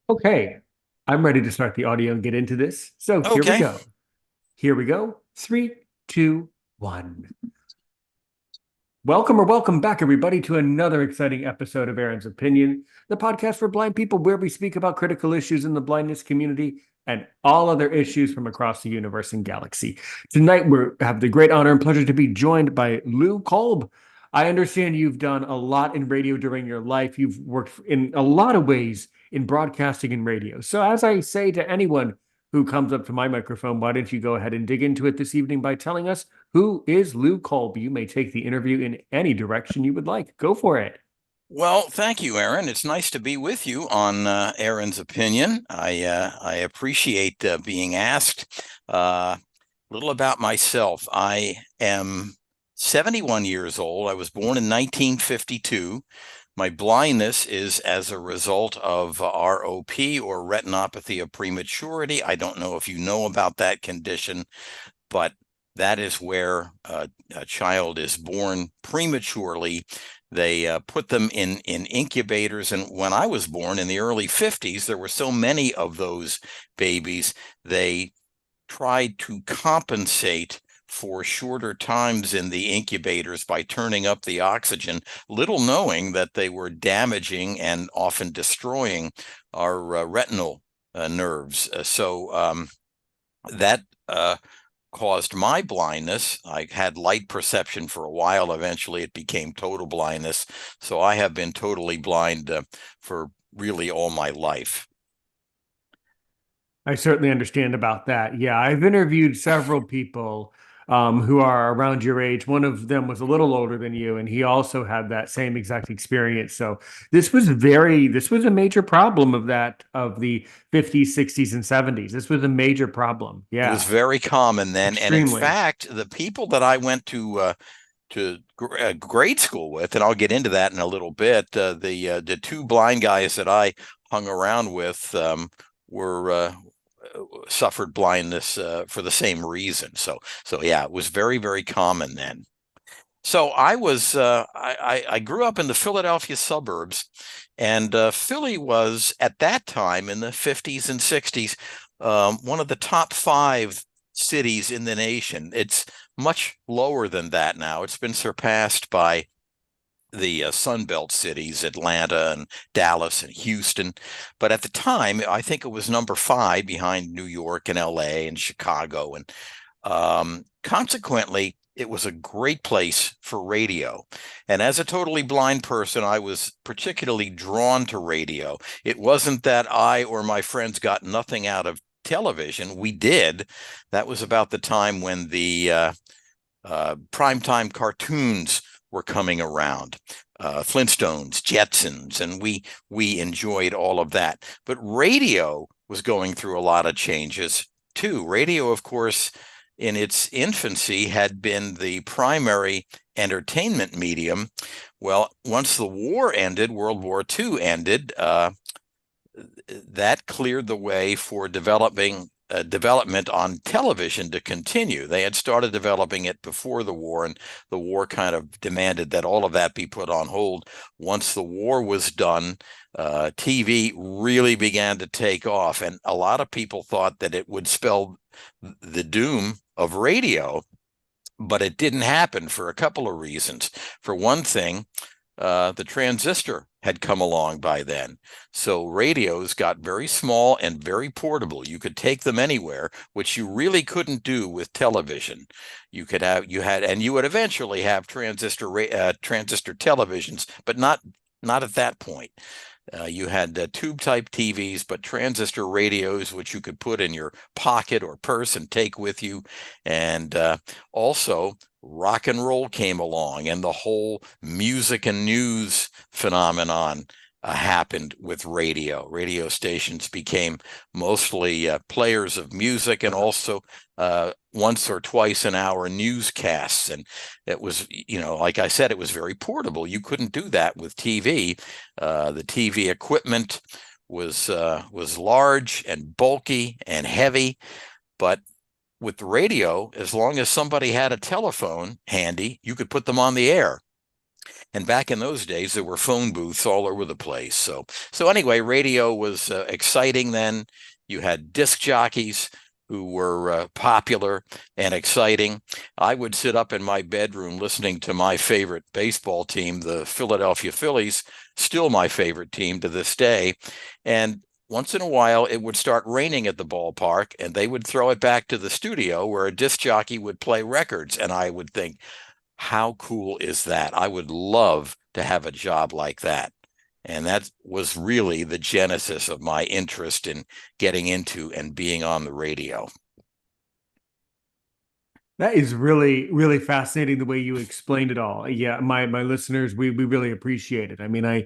Okay, I'm ready to start the audio and get into this. So here we Okay. go. Here we go. Three, two, one. Welcome back, everybody, to another exciting episode of Aaron's Opinion, the podcast for blind people where we speak about critical issues in the blindness community and all other issues from across the universe and galaxy. Tonight, we have the great honor and pleasure to be joined by Lou Kolb. I understand you've done a lot in radio during your life. You've worked in a lot of ways in broadcasting and radio. So, as I say to anyone who comes up to my microphone, why don't you go ahead and dig into it this evening by telling us who is Lou Kolb? You may take the interview in any direction you would like. Go for it. Well, thank you, Aaron. It's nice to be with you on Aaron's Opinion. I appreciate being asked. A little about myself. I am 71 years old. I was born in 1952. My blindness is as a result of ROP, or retinopathy of prematurity. I don't know if you know about that condition, but that is where a child is born prematurely. They put them in incubators. And when I was born in the early 50s, there were so many of those babies, they tried to compensate for shorter times in the incubators by turning up the oxygen, little knowing that they were damaging and often destroying our retinal nerves. That caused my blindness. I had light perception for a while. Eventually, it became total blindness. So I have been totally blind for really all my life. I certainly understand about that. Yeah, I've interviewed several people who are around your age. One of them was a little older than you, and he also had that same exact experience. So this was a major problem of the 50s, 60s, and 70s. This was a major problem. It was Yeah, very common then. And in extremely. fact, the people that I went to grade school with, and I'll get into that in a little bit, the two blind guys that I hung around with were suffered blindness for the same reason. So yeah, it was very, very common then. So I grew up in the Philadelphia suburbs, and Philly was at that time in the 50s and 60s one of the top five cities in the nation. It's much lower than that now. It's been surpassed by the Sun Belt cities, Atlanta and Dallas and Houston. But at the time, I think it was number five behind New York and LA and Chicago. And consequently, it was a great place for radio. And as a totally blind person, I was particularly drawn to radio. It wasn't that I or my friends got nothing out of television. We did. That was about the time when the primetime cartoons were coming around, Flintstones, Jetsons, and we enjoyed all of that. But radio was going through a lot of changes too. Radio, of course, in its infancy had been the primary entertainment medium. Well, once the war ended, World War II ended, that cleared the way for development on television to continue. They had started developing it before the war, and the war kind of demanded that all of that be put on hold. Once the war was done, TV really began to take off, and a lot of people thought that it would spell the doom of radio, but it didn't happen for a couple of reasons. For one thing, the transistor had come along by then. So radios got very small and very portable. You could take them anywhere, which you really couldn't do with television. You would eventually have transistor televisions, but not at that point. You had tube type TVs, but transistor radios, which you could put in your pocket or purse and take with you. And also, rock and roll came along, and the whole music and news phenomenon happened with radio. Radio stations became mostly players of music, and also once or twice an hour newscasts. And it was, like I said, it was very portable. You couldn't do that with TV. The TV equipment was large and bulky and heavy, but with the radio, as long as somebody had a telephone handy, you could put them on the air. And back in those days, there were phone booths all over the place. So anyway, radio was exciting then. You had disc jockeys who were popular and exciting. I would sit up in my bedroom listening to my favorite baseball team, the Philadelphia Phillies, still my favorite team to this day. And once in a while, it would start raining at the ballpark, and they would throw it back to the studio where a disc jockey would play records. And I would think, how cool is that? I would love to have a job like that. And that was really the genesis of my interest in getting into and being on the radio. That is really, really fascinating the way you explained it all. Yeah, my listeners, we really appreciate it. I mean,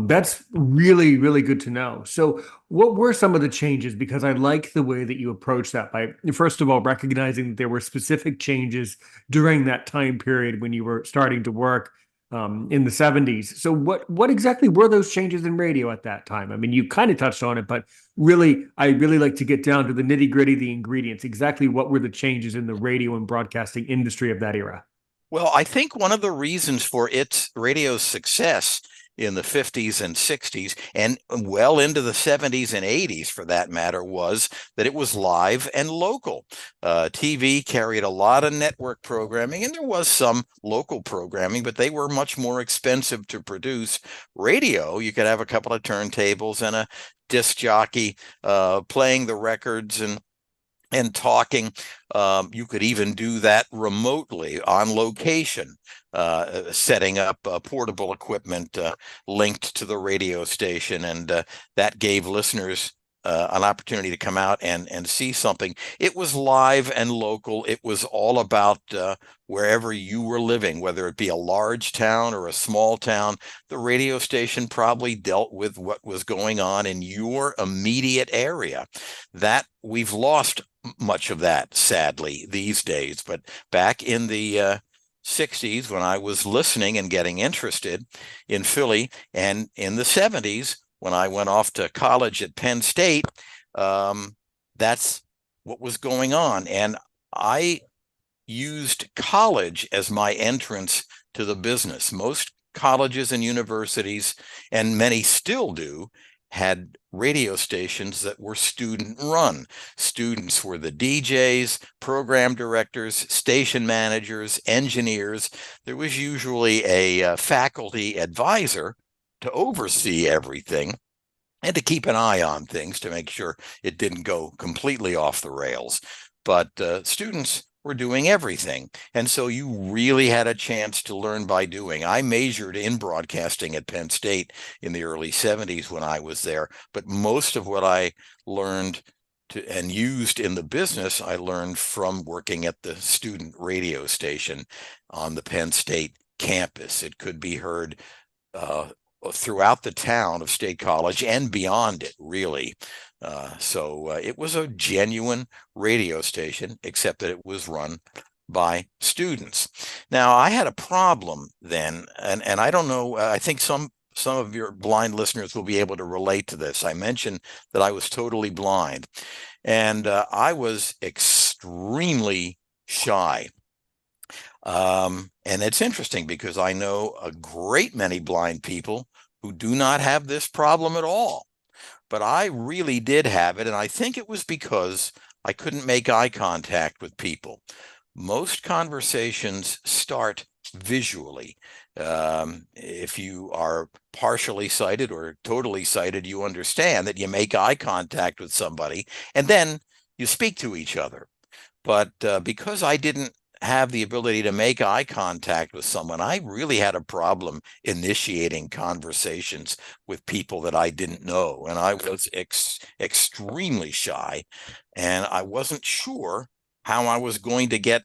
that's really, really good to know. So, what were some of the changes? Because I like the way that you approach that by, first of all, recognizing that there were specific changes during that time period when you were starting to work in the 70s. So what exactly were those changes in radio at that time? I mean, you kind of touched on it, but really, I really like to get down to the nitty gritty, the ingredients. Exactly what were the changes in the radio and broadcasting industry of that era? Well, I think one of the reasons for its radio's success in the 50s and 60s, and well into the 70s and 80s for that matter, was that it was live and local. TV carried a lot of network programming, and there was some local programming, but they were much more expensive to produce. Radio, you could have a couple of turntables and a disc jockey playing the records and talking. You could even do that remotely on location, setting up portable equipment linked to the radio station. And that gave listeners an opportunity to come out and see something. It was live and local. It was all about wherever you were living, whether it be a large town or a small town. The radio station probably dealt with what was going on in your immediate area. That we've lost much of that, sadly, these days. But back in the 60s, when I was listening and getting interested in Philly, and in the 70s, when I went off to college at Penn State, that's what was going on. And I used college as my entrance to the business. Most colleges and universities, and many still do, had radio stations that were student run. Students were the DJs, program directors, station managers, engineers. There was usually a faculty advisor to oversee everything and to keep an eye on things to make sure it didn't go completely off the rails. But students were doing everything. And so you really had a chance to learn by doing. I majored in broadcasting at Penn State in the early 70s when I was there, but most of what I learned and used in the business, I learned from working at the student radio station on the Penn State campus. It could be heard throughout the town of State College and beyond it, really. So it was a genuine radio station, except that it was run by students. Now, I had a problem then, and I don't know, I think some of your blind listeners will be able to relate to this. I mentioned that I was totally blind, and I was extremely shy. And it's interesting because I know a great many blind people who do not have this problem at all. But I really did have it, and I think it was because I couldn't make eye contact with people. Most conversations start visually. If you are partially sighted or totally sighted, you understand that you make eye contact with somebody, and then you speak to each other. But because I didn't have the ability to make eye contact with someone, I really had a problem initiating conversations with people that I didn't know. And I was extremely shy, and I wasn't sure how I was going to get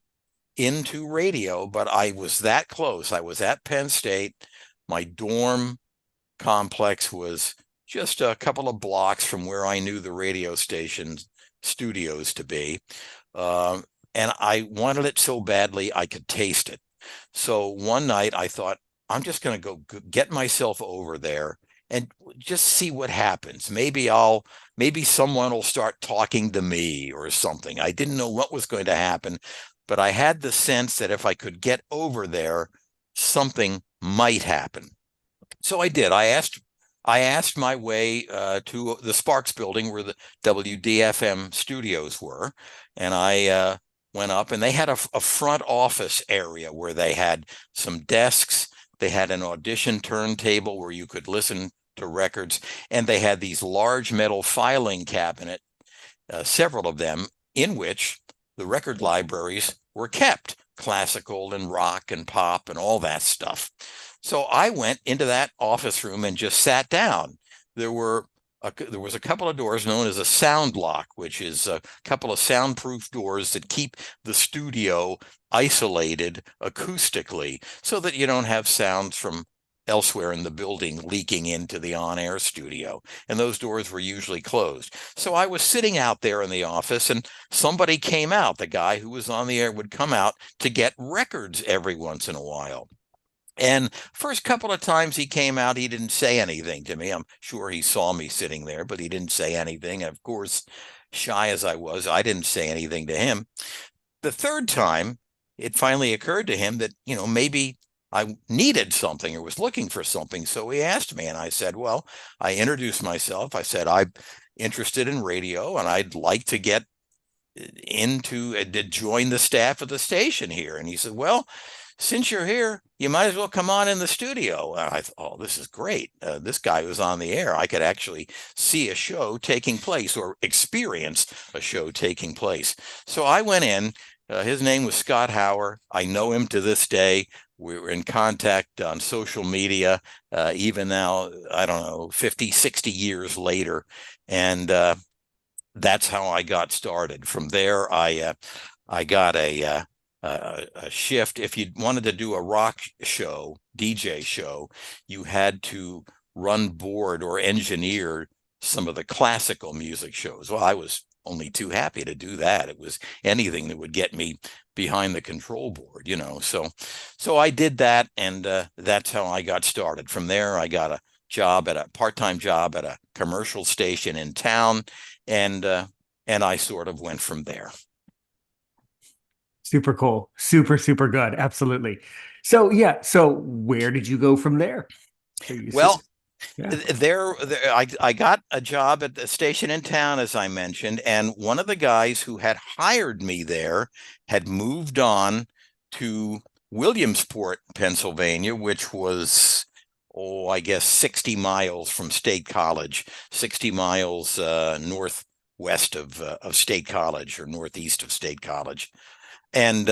into radio, but I was that close. I was at Penn State. My dorm complex was just a couple of blocks from where I knew the radio station studios to be. Um, and I wanted it so badly I could taste it. So one night I thought, I'm just going to go get myself over there and just see what happens. Maybe someone will start talking to me or something. I didn't know what was going to happen, but I had the sense that if I could get over there, something might happen. So I did. I asked my way to the Sparks building where the WDFM studios were, and I went up, and they had a front office area where they had some desks. They had an audition turntable where you could listen to records, and they had these large metal filing cabinet, several of them, in which the record libraries were kept, classical and rock and pop and all that stuff. So I went into that office room and just sat down. There was a couple of doors known as a sound lock, which is a couple of soundproof doors that keep the studio isolated acoustically so that you don't have sounds from elsewhere in the building leaking into the on-air studio. And those doors were usually closed. So I was sitting out there in the office, and somebody came out. The guy who was on the air would come out to get records every once in a while. And first couple of times he came out, he didn't say anything to me. I'm sure he saw me sitting there, but he didn't say anything. And of course, shy as I was, I didn't say anything to him. The third time, it finally occurred to him that, maybe I needed something or was looking for something. So he asked me, and I said, well, I introduced myself. I said, I'm interested in radio and I'd like to get to join the staff of the station here. And he said, well, since you're here, you might as well come on in the studio. And I thought, oh, this is great. This guy was on the air. I could actually see a show taking place or experience a show taking place. So I went in. His name was Scott Hauer. I know him to this day. We were in contact on social media, even now, I don't know, 50, 60 years later. And that's how I got started. From there, I got a shift. If you wanted to do a rock show, DJ show, you had to run board or engineer some of the classical music shows. Well, I was only too happy to do that. It was anything that would get me behind the control board, So I did that, and that's how I got started. From there, I got a part-time job at a commercial station in town, and I sort of went from there. Super cool. Super, super good. Absolutely. So yeah. So where did you go from there? So Well, yeah. I got a job at the station in town, as I mentioned, and one of the guys who had hired me there had moved on to Williamsport, Pennsylvania, which was, I guess 60 miles from State College, 60 miles northwest of State College or northeast of State College. And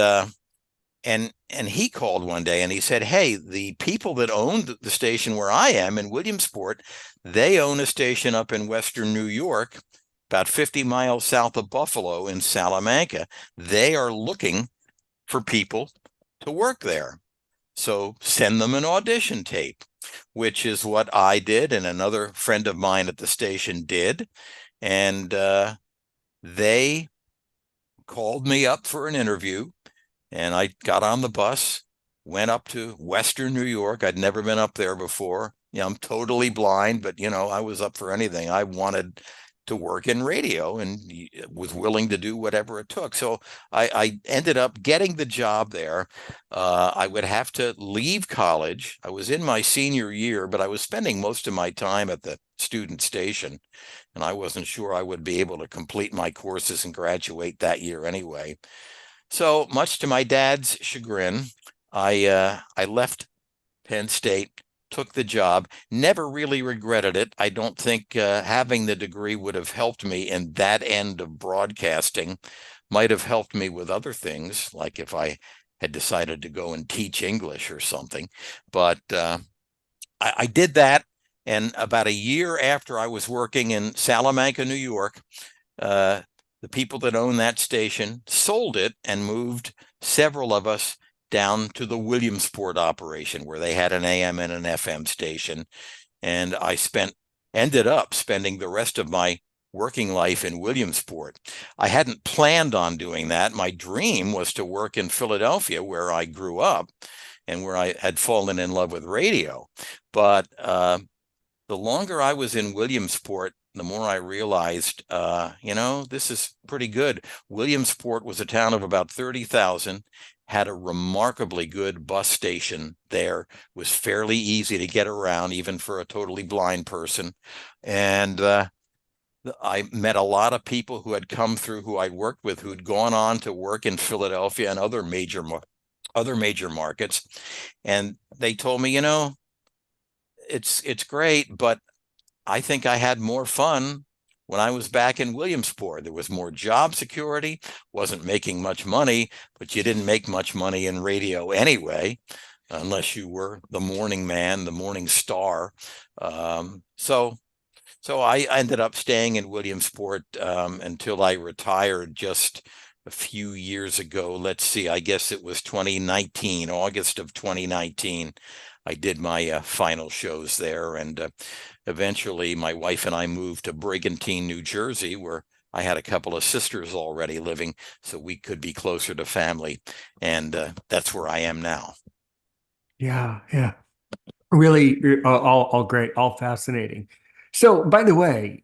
he called one day and he said, hey, the people that owned the station where I am in Williamsport, they own a station up in Western New York, about 50 miles south of Buffalo in Salamanca. They are looking for people to work there. So send them an audition tape, which is what I did and another friend of mine at the station did. And they called me up for an interview. And I got on the bus, went up to Western New York. I'd never been up there before. I'm totally blind, but I was up for anything. I wanted to work in radio and was willing to do whatever it took. So I ended up getting the job there. I would have to leave college. I was in my senior year, but I was spending most of my time at the student station, and I wasn't sure I would be able to complete my courses and graduate that year anyway. So much to my dad's chagrin, I left Penn State, took the job, never really regretted it. I don't think having the degree would have helped me in that end of broadcasting. Might have helped me with other things, like if I had decided to go and teach English or something. But I did that, and about a year after I was working in Salamanca, New York, the people that owned that station sold it and moved several of us down to the Williamsport operation, where they had an AM and an FM station. and ended up spending the rest of my working life in Williamsport. I hadn't planned on doing that. My dream was to work in Philadelphia, where I grew up and where I had fallen in love with radio. But the longer I was in Williamsport, the more I realized, this is pretty good. Williamsport was a town of about 30,000, had a remarkably good bus station there, was fairly easy to get around, even for a totally blind person. And I met a lot of people who had come through, who I'd worked with, who'd gone on to work in Philadelphia and other major markets. And they told me, it's great, but I think I had more fun when I was back in Williamsport. There was more job security, wasn't making much money, but you didn't make much money in radio anyway, unless you were the morning man, the morning star. So I ended up staying in Williamsport until I retired just a few years ago. Let's see, I guess it was 2019, August of 2019. I did my final shows there, and eventually my wife and I moved to Brigantine, New Jersey, where I had a couple of sisters already living, so we could be closer to family, and that's where I am now. Yeah, yeah. Really, all great, all fascinating. So, by the way,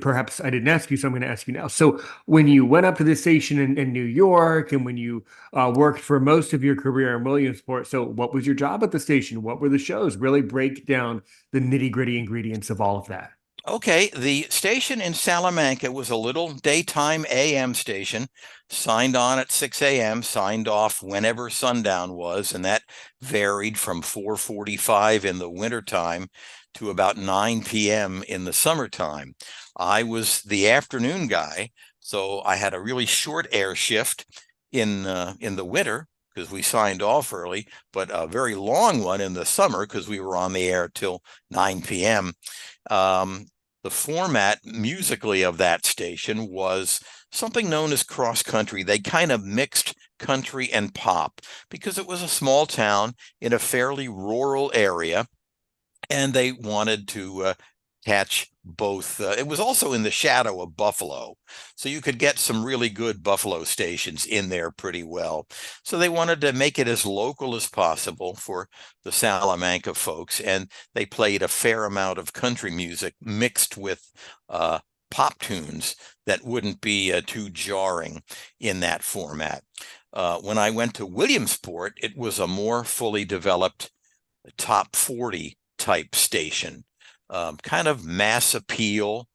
perhaps I didn't ask you, so I'm going to ask you now. So, when you went up to the station in New York, and when you worked for most of your career in Williamsport, so what was your job at the station? What were the shows? Really break down the nitty-gritty ingredients of all of that. Okay, the station in Salamanca was a little daytime AM station, signed on at 6 a.m., signed off whenever sundown was, and that varied from 4:45 in the wintertime to about 9 p.m. in the summertime. I was the afternoon guy, so I had a really short air shift in the winter because we signed off early, but a very long one in the summer because we were on the air till 9 p.m. Um, the format musically of that station was something known as cross country. They kind of mixed country and pop because it was a small town in a fairly rural area, and they wanted to catch both. It was also in the shadow of Buffalo, so you could get some really good Buffalo stations in there pretty well. So they wanted to make it as local as possible for the Salamanca folks, and they played a fair amount of country music mixed with pop tunes that wouldn't be too jarring in that format. When I went to Williamsport, it was a more fully developed top 40 type station, kind of mass appeal,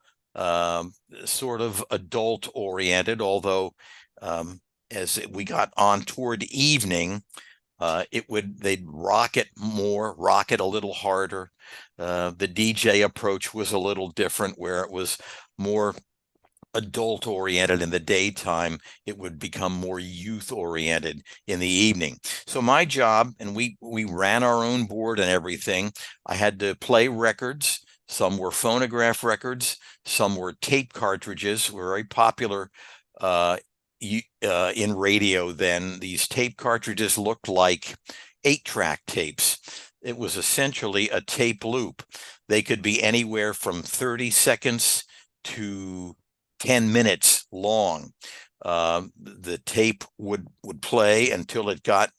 sort of adult oriented, although as we got on toward evening, they'd rock it more, rock it a little harder. The DJ approach was a little different, where it was more adult oriented in the daytime. It would become more youth oriented in the evening. So my job, and we ran our own board and everything, I had to play records. Some were phonograph records, some were tape cartridges, were very popular in radio then. These tape cartridges looked like 8-track tapes. It was essentially a tape loop. They could be anywhere from 30 seconds to 10 minutes long. The tape would play until it got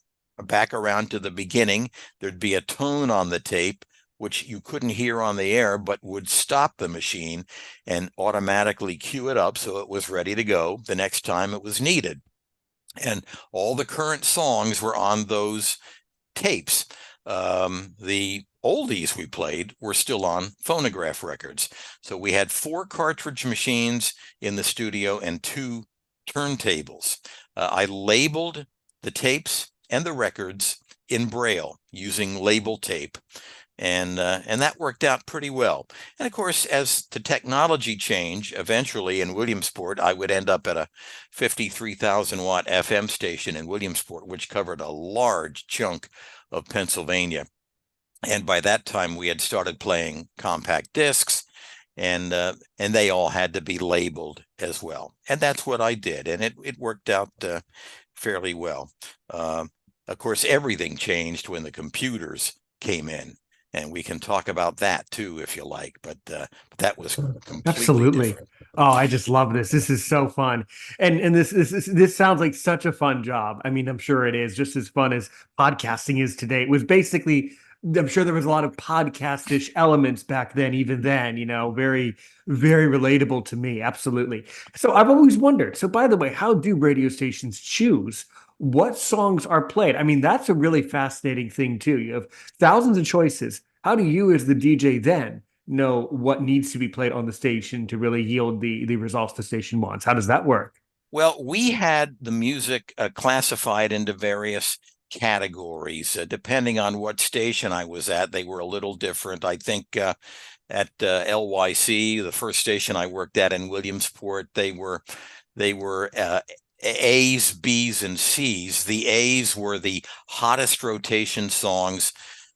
back around to the beginning. There'd be a tone on the tape, which you couldn't hear on the air, but would stop the machine and automatically cue it up so it was ready to go the next time it was needed. And all the current songs were on those tapes. The oldies we played were still on phonograph records. So we had 4 cartridge machines in the studio and 2 turntables. I labeled the tapes and the records in Braille using label tape. And that worked out pretty well. And of course, as the technology changed, eventually in Williamsport, I would end up at a 53,000 watt FM station in Williamsport, which covered a large chunk of Pennsylvania. And by that time, we had started playing compact discs, and they all had to be labeled as well. And that's what I did, and it worked out fairly well. Of course, everything changed when the computers came in. and we can talk about that too if you like. But that was completely Absolutely. different. Oh, I just love this. This is so fun. And this sounds like such a fun job. I mean, I'm sure it is just as fun as podcasting is today. It was basically, I'm sure there was a lot of podcast-ish elements back then, even then, very, very relatable to me. Absolutely. So I've always wondered. So by the way, how do radio stations choose what songs are played? I mean, that's a really fascinating thing too. You have thousands of choices. How do you, as the DJ, then know what needs to be played on the station to really yield the results the station wants? How does that work? Well, we had the music classified into various categories depending on what station I was at. They were a little different. I think at LYC, the first station I worked at in Williamsport, they were A's, B's, and C's. The A's were the hottest rotation songs.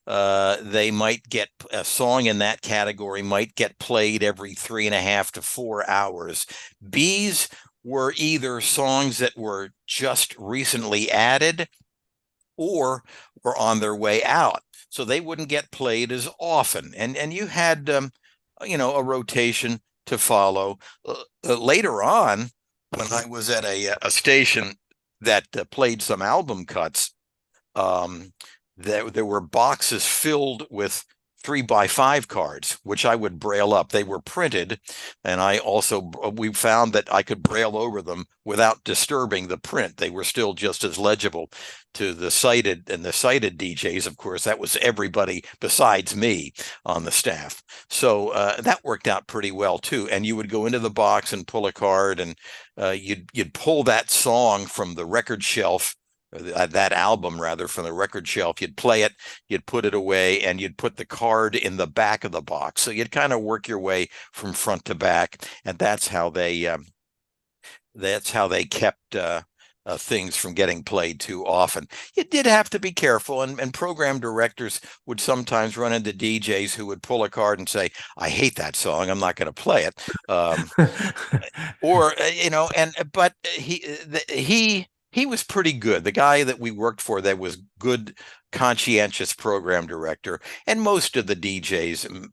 They might get a song in that category might get played every 3.5 to 4 hours. B's were either songs that were just recently added or were on their way out. So they wouldn't get played as often. And you had, a rotation to follow. Later on, when I was at a station that played some album cuts, um, there were boxes filled with 3x5 cards, which I would braille up. They were printed, and we found that I could braille over them without disturbing the print. They were still just as legible to the sighted DJs. Of course, that was everybody besides me on the staff. So that worked out pretty well too. And you would go into the box and pull a card, and you'd pull that song from the record shelf, that album rather, from the record shelf. You'd play it, you'd put it away, and you'd put the card in the back of the box. So you'd kind of work your way from front to back, and that's how they kept things from getting played too often. You did have to be careful, and program directors would sometimes run into DJs who would pull a card and say, "I hate that song. I'm not going to play it." Or and but he was pretty good. The guy that we worked for, that was good, conscientious program director, and most of the DJs,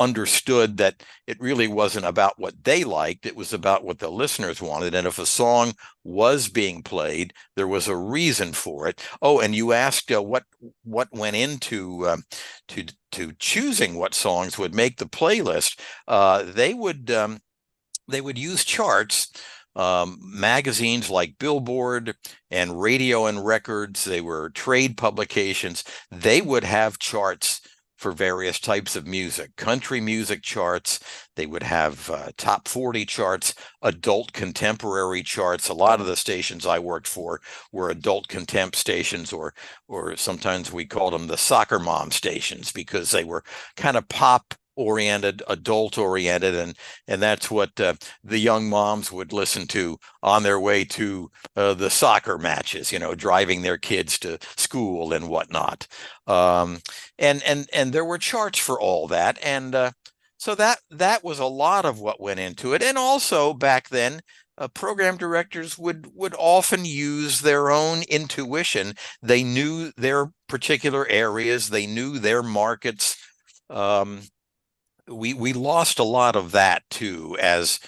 understood that it really wasn't about what they liked. It was about what the listeners wanted. And if a song was being played, there was a reason for it. Oh, and you asked what went into to choosing what songs would make the playlist. They would use charts. Magazines like Billboard and Radio and Records, they were trade publications. They would have charts for various types of music, country music charts. They would have top 40 charts, adult contemporary charts. A lot of the stations I worked for were adult contempt stations, or sometimes we called them the soccer mom stations, because they were kind of pop oriented, adult oriented, and that's what the young moms would listen to on their way to the soccer matches, driving their kids to school and whatnot. And there were charts for all that, and so that was a lot of what went into it. And also back then, program directors would often use their own intuition. They knew their particular areas, they knew their markets. We lost a lot of that too, as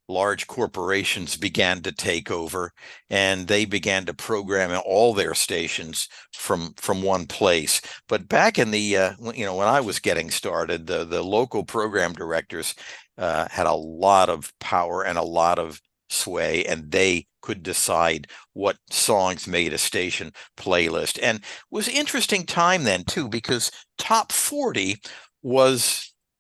large corporations began to take over, and they began to program all their stations from one place. But back in the when I was getting started, the local program directors had a lot of power and a lot of sway, and they could decide what songs made a station playlist. And it was an interesting time then too, because top 40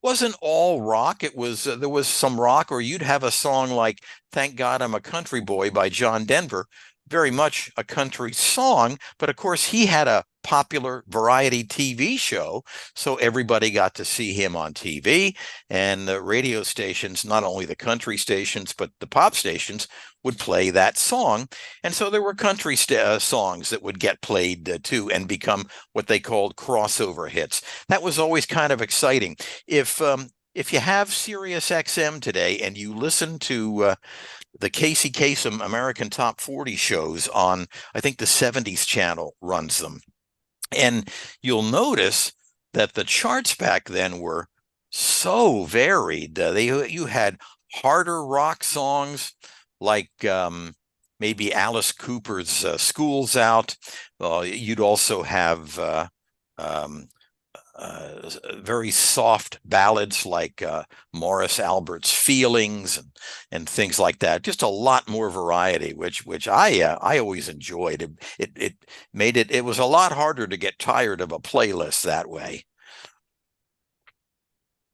wasn't all rock. It was there was some rock, or you'd have a song like "Thank God I'm a Country Boy" by John Denver, very much a country song, but of course he had a popular variety TV show, so everybody got to see him on TV, and the radio stations, not only the country stations but the pop stations, would play that song. And so there were country songs that would get played too, and become what they called crossover hits. That was always kind of exciting. If you have Sirius XM today and you listen to the Casey Kasem American Top 40 shows on, I think the 70s channel runs them, and you'll notice that the charts back then were so varied. You had harder rock songs like maybe Alice Cooper's "School's Out." You'd also have um, very soft ballads like Morris Albert's "Feelings" and things like that. Just a lot more variety, which I always enjoyed. It made it was a lot harder to get tired of a playlist that way.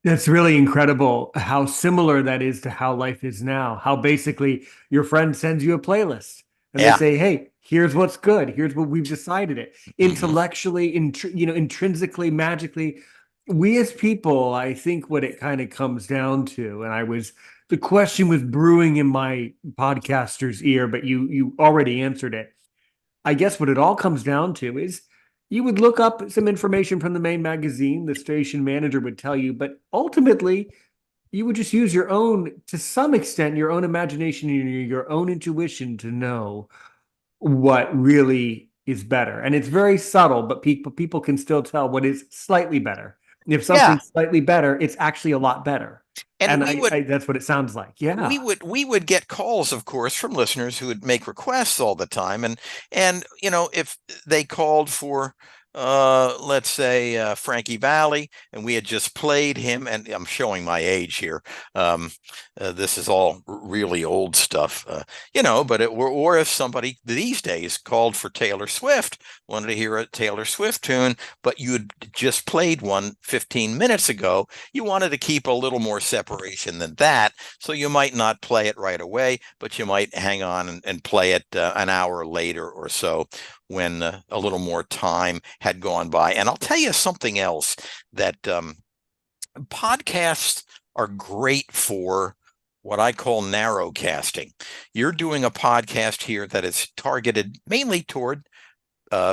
That's really incredible how similar that is to how life is now. How basically your friend sends you a playlist and they Yeah. say, "Hey, here's what's good. Here's what we've decided it." Hmm. Intellectually, intrinsically, magically, we as people, I think what it kind of comes down to, and the question was brewing in my podcaster's ear, but you already answered it. I guess what it all comes down to is you would look up some information from the main magazine, the station manager would tell you, but ultimately you would just use your own, to some extent, your own imagination and your own intuition to know what really is better. And it's very subtle, but people can still tell what is slightly better. If Yeah. something's slightly better, it's actually a lot better. And And I that's what it sounds like. Yeah. we would get calls, of course, from listeners who would make requests all the time, and if they called for let's say Frankie Valli, and we had just played him, and I'm showing my age here. um this is all really old stuff, but or if somebody these days called for Taylor Swift, wanted to hear a Taylor Swift tune, but you had just played one 15 minutes ago, you wanted to keep a little more separation than that. So you might not play it right away, but you might hang on and play it an hour later or so when a little more time had gone by. And I'll tell you something else, that podcasts are great for what I call narrow casting. You're doing a podcast here that is targeted mainly toward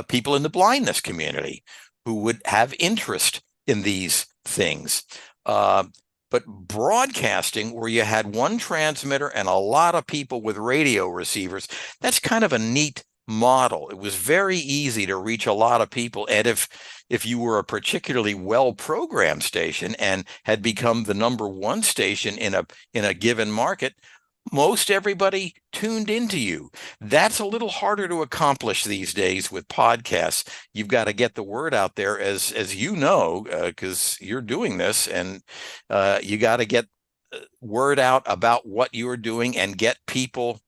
people in the blindness community who would have interest in these things. Uh, but broadcasting, where you had one transmitter and a lot of people with radio receivers, that's kind of a neat model. It was very easy to reach a lot of people. And if you were a particularly well-programmed station and had become the number one station in a given market, most everybody tuned into you. That's a little harder to accomplish these days with podcasts. You've got to get the word out there, as you know, because you're doing this, and you got to get word out about what you're doing and get people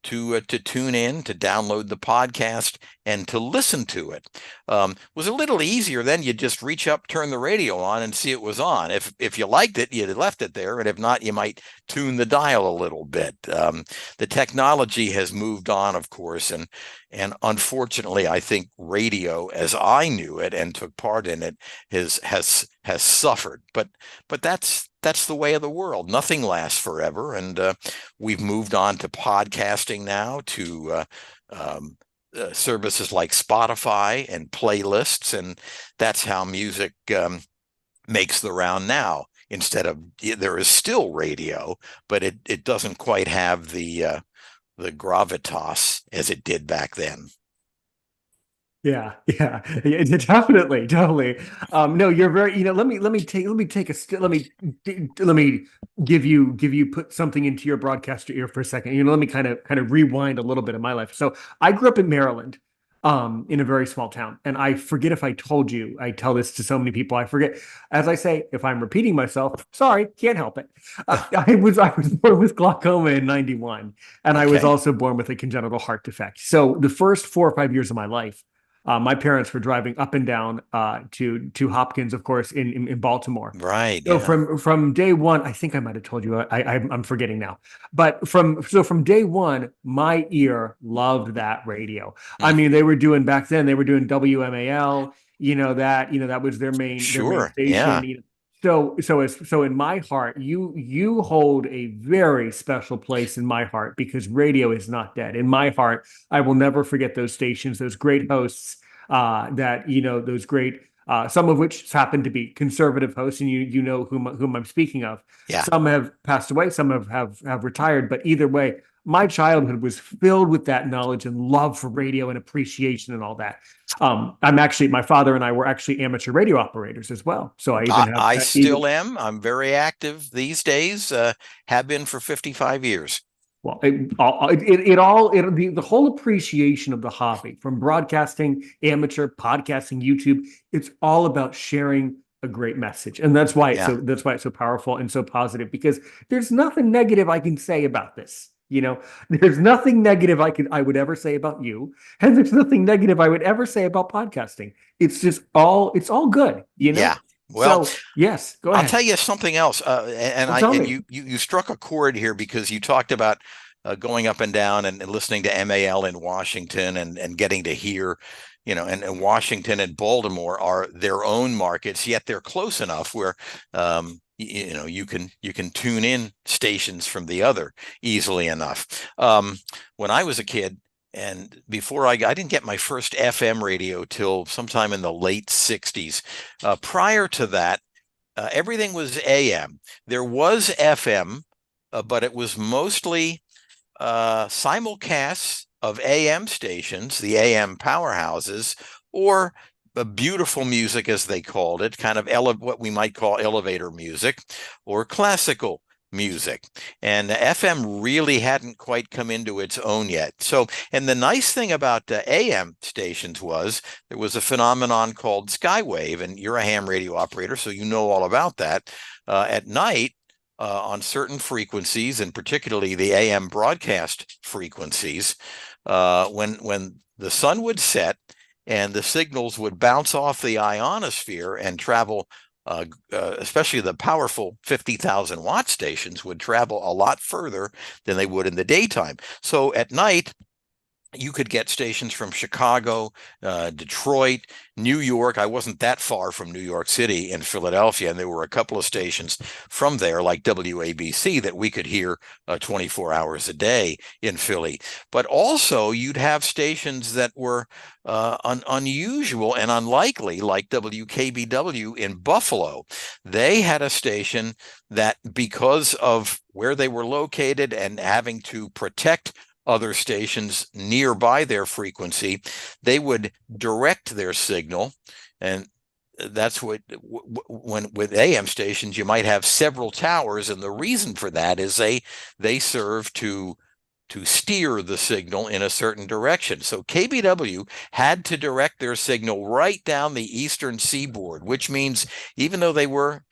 to tune in, to download the podcast, and to listen to it. Was a little easier then. You just reach up, turn the radio on, and see it was on. If you liked it, you left it there, and if not, you might tune the dial a little bit. The technology has moved on, of course, and unfortunately, I think radio, as I knew it and took part in it, has suffered. But that's the way of the world. Nothing lasts forever, and we've moved on to podcasting now, to services like Spotify and playlists, and that's how music makes the round now. Instead of, there is still radio, but it doesn't quite have the gravitas as it did back then. Yeah, definitely, totally. No, you're very, let me give you put something into your broadcaster ear for a second. Let me kind of rewind a little bit of my life. So I grew up in Maryland, in a very small town, and I forget if I told you. I tell this to so many people, I forget. As I say, if I'm repeating myself, sorry, can't help it. I was born with glaucoma in '91, and I was Okay. also born with a congenital heart defect. So the first 4 or 5 years of my life, my parents were driving up and down to Hopkins, of course, in Baltimore. Right. So Yeah. from day one, I think I might have told you. I'm forgetting now. But from day one, my ear loved that radio. I Mm. mean, they were doing back then. They were doing WMAL. That was their main Sure. station. Yeah. So in my heart, you hold a very special place in my heart, because radio is not dead. In my heart, I will never forget those stations, those great hosts, those great, some of which happen to be conservative hosts, and you know whom I'm speaking of. Yeah. Some have passed away, some have retired, but either way, my childhood was filled with that knowledge and love for radio and appreciation and all that. My father and I were actually amateur radio operators as well. So I even have I still am. I'm very active these days, have been for 55 years. Well, the whole appreciation of the hobby from broadcasting, amateur, podcasting, YouTube, it's all about sharing a great message. And Yeah. that's why it's so powerful and so positive, because there's nothing negative I can say about this. There's nothing negative I would ever say about you, and there's nothing negative I would ever say about podcasting. It's all good. Yeah. Well, So yes, go I'll ahead. tell you something else. Well, tell me. You struck a chord here because you talked about going up and down and listening to MAL in Washington and getting to hear, and Washington and Baltimore are their own markets, yet they're close enough where you can tune in stations from the other easily enough. When I was a kid, and before I didn't get my first FM radio till sometime in the late 60s. Prior to that, everything was AM. There was FM, but it was mostly simulcasts of AM stations, the AM powerhouses, or beautiful music, as they called it, kind of what we might call elevator music, or classical music. And FM really hadn't quite come into its own yet. So, and the nice thing about AM stations was there was a phenomenon called skywave, and you're a ham radio operator, so you know all about that. At night, on certain frequencies, and particularly the AM broadcast frequencies, when the sun would set and the signals would bounce off the ionosphere and travel, especially the powerful 50,000 watt stations would travel a lot further than they would in the daytime. So at night, you could get stations from Chicago, Detroit, New York. I wasn't that far from New York City and Philadelphia, and there were a couple of stations from there, like WABC, that we could hear 24 hours a day in Philly. But also, you'd have stations that were unusual and unlikely, like WKBW in Buffalo. They had a station that, because of where they were located and having to protect other stations nearby their frequency, they would direct their signal. And that's when with AM stations, you might have several towers. And the reason for that is they serve to steer the signal in a certain direction. So KBW had to direct their signal right down the eastern seaboard, which means even though they were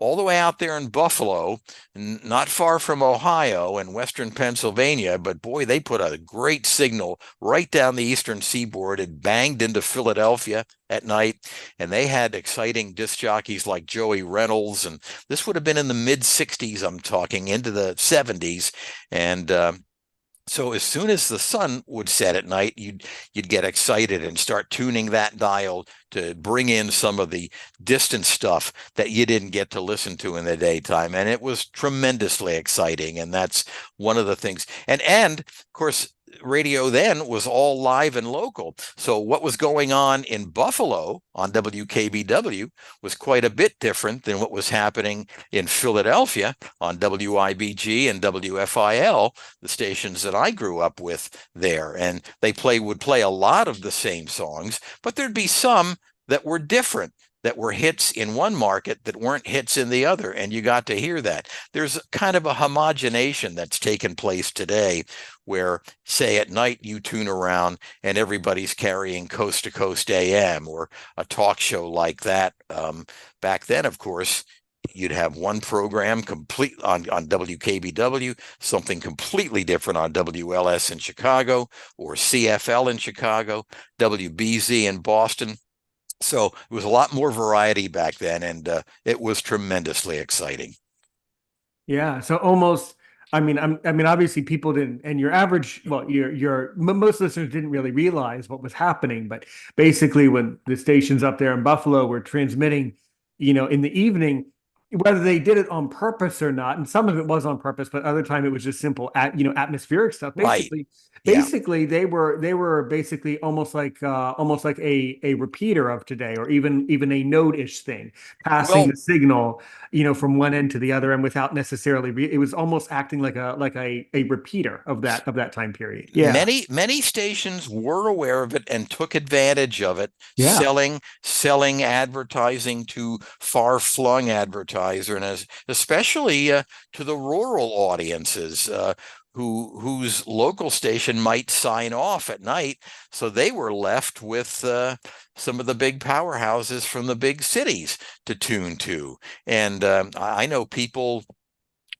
all the way out there in Buffalo, not far from Ohio and western Pennsylvania, but boy, they put a great signal right down the eastern seaboard. It banged into Philadelphia at night, and they had exciting disc jockeys like Joey Reynolds, and this would have been in the mid-60s, I'm talking, into the 70s, and so as soon as the sun would set at night, you'd get excited and start tuning that dial to bring in some of the distant stuff that you didn't get to listen to in the daytime. And it was tremendously exciting. And that's one of the things. And of course, radio then was all live and local. So what was going on in Buffalo on WKBW was quite a bit different than what was happening in Philadelphia on WIBG and WFIL, the stations that I grew up with there. And they would play a lot of the same songs, but there'd be some that were different, that were hits in one market that weren't hits in the other, and you got to hear that. There's kind of a homogenation that's taken place today where, say, at night you tune around and everybody's carrying Coast to Coast AM or a talk show like that. Back then, of course, you'd have one program complete on WKBW, something completely different on WLS in Chicago or CFL in Chicago, WBZ in Boston. So it was a lot more variety back then, and it was tremendously exciting. Yeah. So almost, obviously people didn't, and your average, well, most listeners didn't really realize what was happening, but basically when the stations up there in Buffalo were transmitting, in the evening, whether they did it on purpose or not, and some of it was on purpose, but other time it was just simple, atmospheric stuff. Right. Basically, Yeah. they were basically almost like a repeater of today, or even a node-ish thing, passing Well, the signal, from one end to the other, and without necessarily it was almost acting like a repeater of that time period. Yeah, many stations were aware of it and took advantage of it, yeah. selling advertising to far-flung advertiser, and especially to the rural audiences, whose local station might sign off at night, so they were left with some of the big powerhouses from the big cities to tune to. And I know people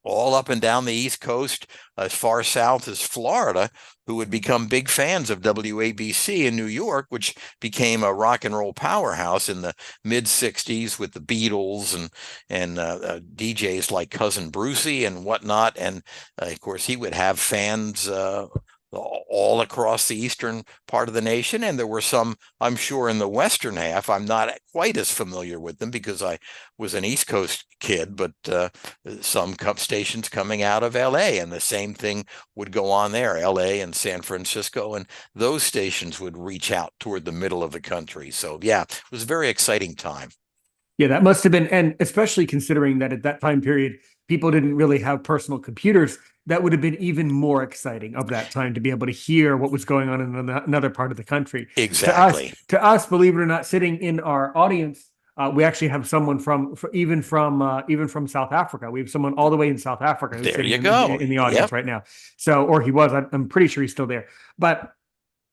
all up and down the East Coast, as far south as Florida, who would become big fans of WABC in New York, which became a rock and roll powerhouse in the mid '60s with the Beatles and DJs like Cousin Brucey and whatnot. And of course, he would have fans all across the eastern part of the nation, and there were some, I'm sure, in the western half. I'm not quite as familiar with them because I was an East Coast kid, but some stations coming out of LA, and the same thing would go on there, LA and San Francisco, and those stations would reach out toward the middle of the country. So yeah, it was a very exciting time. Yeah, that must have been, and especially considering that at that time period, people didn't really have personal computers, that would have been even more exciting of that time to be able to hear what was going on in another part of the country. Exactly. To us, believe it or not, sitting in our audience, we actually have someone even from South Africa. We have someone all the way in South Africa who's There sitting you go. in the audience Yep. right now. So, or he was. I'm pretty sure he's still there. But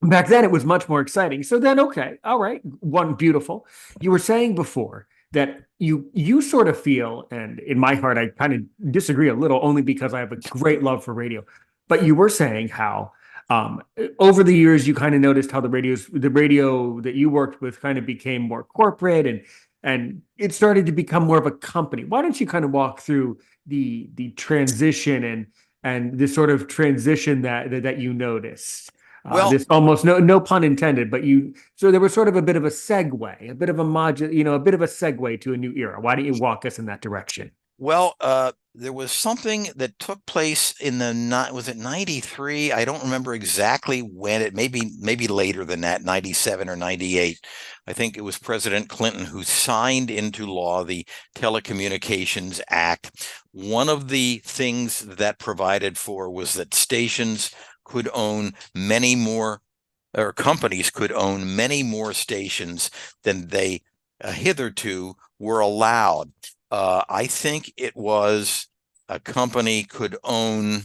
back then, it was much more exciting. So then, okay, all right, one beautiful. You were saying before that you sort of feel, and in my heart, I kind of disagree a little, only because I have a great love for radio. But you were saying how over the years you kind of noticed how the radio that you worked with kind of became more corporate, and it started to become more of a company. Why don't you kind of walk through the transition and this sort of transition that you noticed? Well, This almost no pun intended, but so there was sort of a bit of a segue, a bit of a a bit of a segue to a new era. Why don't you walk us in that direction? there was something that took place in was it 93? I don't remember exactly when. It maybe later than that, 97 or 98. I think it was President Clinton who signed into law the Telecommunications Act. One of the things that provided for was that stations could own many more, or companies could own many more stations than they hitherto were allowed. I think it was a company could own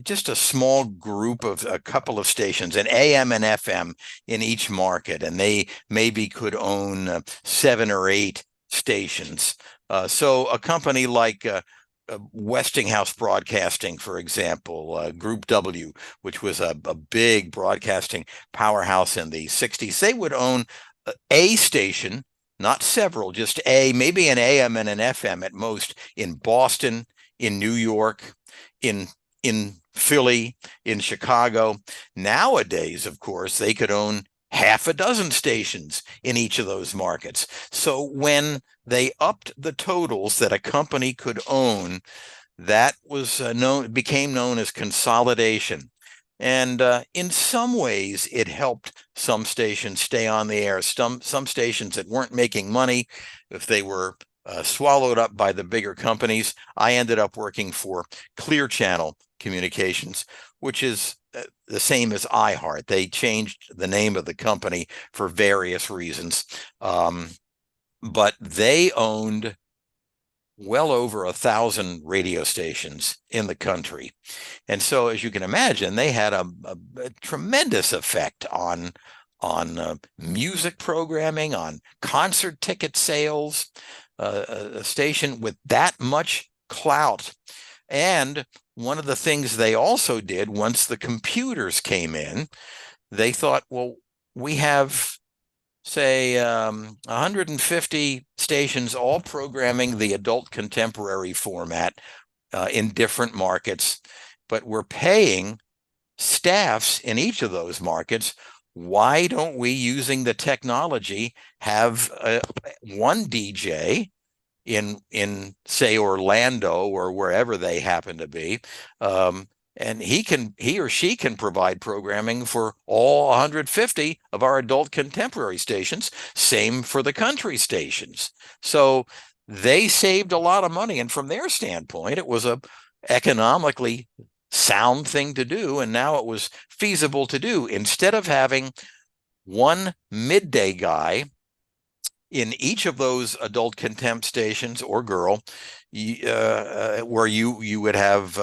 just a small group of a couple of stations, an AM and FM in each market, and they maybe could own 7 or 8 stations. So a company like Westinghouse Broadcasting, for example, Group W, which was a big broadcasting powerhouse in the '60s, they would own a station, not several, just maybe an AM and an FM at most, in Boston, in New York, in Philly, in Chicago. Nowadays, of course, they could own half a dozen stations in each of those markets. So when they upped the totals that a company could own, that was became known as consolidation. And in some ways, it helped some stations stay on the air. Some stations that weren't making money, if they were swallowed up by the bigger companies. I ended up working for Clear Channel Communications, which is the same as iHeart. They changed the name of the company for various reasons, but they owned well over 1,000 radio stations in the country. And so, as you can imagine, they had a tremendous effect on music programming, on concert ticket sales. A station with that much clout. And one of the things they also did once the computers came in, they thought, well, we have, say, 150 stations all programming the adult contemporary format in different markets, but we're paying staffs in each of those markets. Why don't we, using the technology, have one DJ in say Orlando or wherever they happen to be. And he or she can provide programming for all 150 of our adult contemporary stations. Same for the country stations. So they saved a lot of money, and from their standpoint, it was a economically sound thing to do, and now it was feasible to do. Instead of having one midday guy in each of those adult contempt stations, or girl, where you would have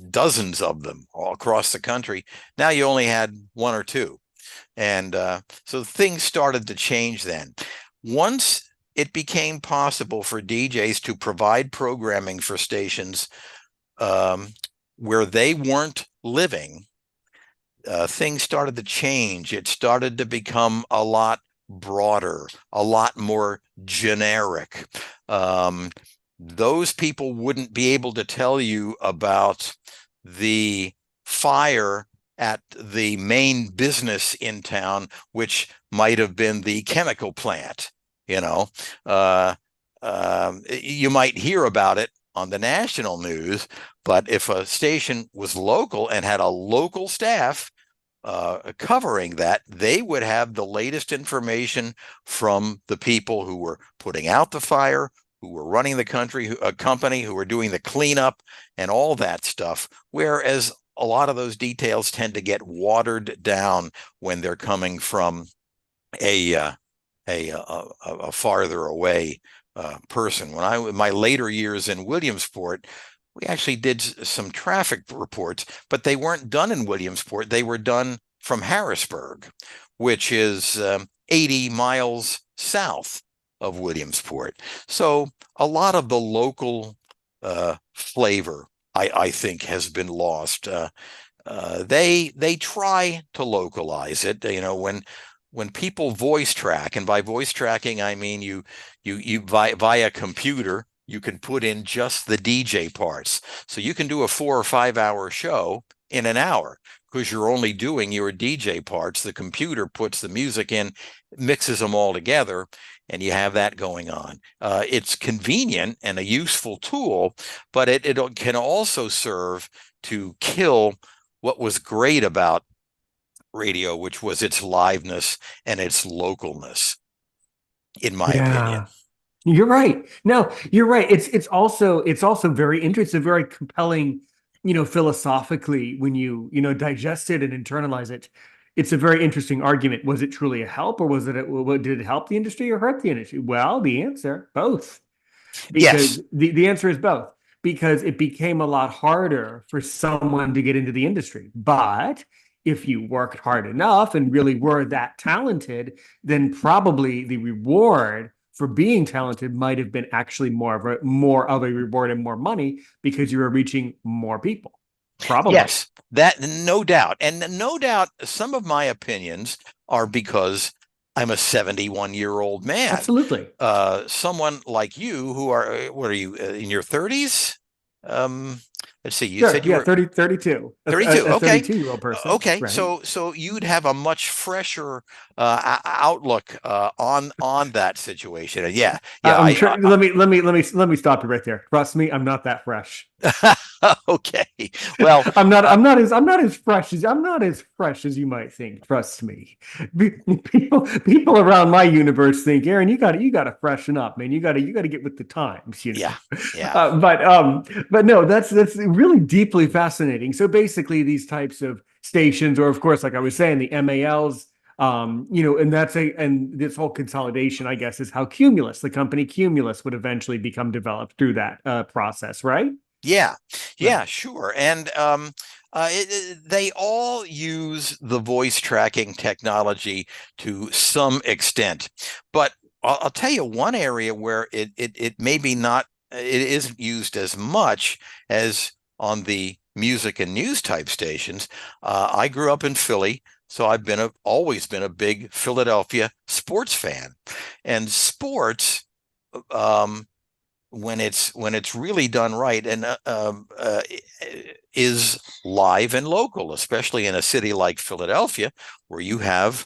dozens of them all across the country. Now you only had one or two. And so things started to change then. Once it became possible for DJs to provide programming for stations where they weren't living, things started to change. It started to become a lot broader, a lot more generic. Those people wouldn't be able to tell you about the fire at the main business in town, which might have been the chemical plant. You know, you might hear about it on the national news, but if a station was local and had a local staff covering that, they would have the latest information from the people who were putting out the fire, who were running the company, who were doing the cleanup and all that stuff. Whereas a lot of those details tend to get watered down when they're coming from a farther away person. When in my later years in Williamsport, we actually did some traffic reports, but they weren't done in Williamsport. They were done from Harrisburg, which is 80 miles south of Williamsport. So a lot of the local flavor, I think, has been lost. They try to localize it. You know, when people voice track, and by voice tracking I mean you via computer, you can put in just the DJ parts. So you can do a 4 or 5 hour show in an hour because you're only doing your DJ parts. The computer puts the music in, mixes them all together, and you have that going on. It's convenient and a useful tool, but it can also serve to kill what was great about radio, which was its liveness and its localness, in my opinion. Yeah. You're right. No, you're right. It's also very interesting, very compelling, philosophically when you digest it and internalize it. It's a very interesting argument. Was it truly a help, or did it help the industry or hurt the industry? Well, the answer, both. Yes. Because the answer is both. Because it became a lot harder for someone to get into the industry. But if you worked hard enough and really were that talented, then probably the reward for being talented might have been actually more of a reward and more money because you were reaching more people. Probably. Yes, that no doubt. And no doubt some of my opinions are because I'm a 71-year-old man. Absolutely. Someone like you who are, what are you, in your 30s? Let's see, you Sure. said you Yeah. were 32. 32. A Okay. 32-year-old person. Okay. Right. So you'd have a much fresher outlook on that situation. And yeah, yeah, I'm sure. Let me stop you right there. Trust me, I'm not that fresh. okay. Well, I'm not as fresh as you might think. Trust me. People around my universe think, Aaron, you got to freshen up, man. You got to get with the times. yeah, yeah. But no, that's really deeply fascinating. So basically, these types of stations, or of course, like I was saying, the MALs. And this whole consolidation, I guess, is how the company Cumulus, would eventually become developed through that process, right? Yeah, Right. yeah, sure. And they all use the voice tracking technology to some extent. But I'll tell you one area where it maybe not, it isn't used as much as on the music and news type stations. I grew up in Philly, so always been a big Philadelphia sports fan, and sports. Um, when it's really done right and is live and local, especially in a city like Philadelphia, where you have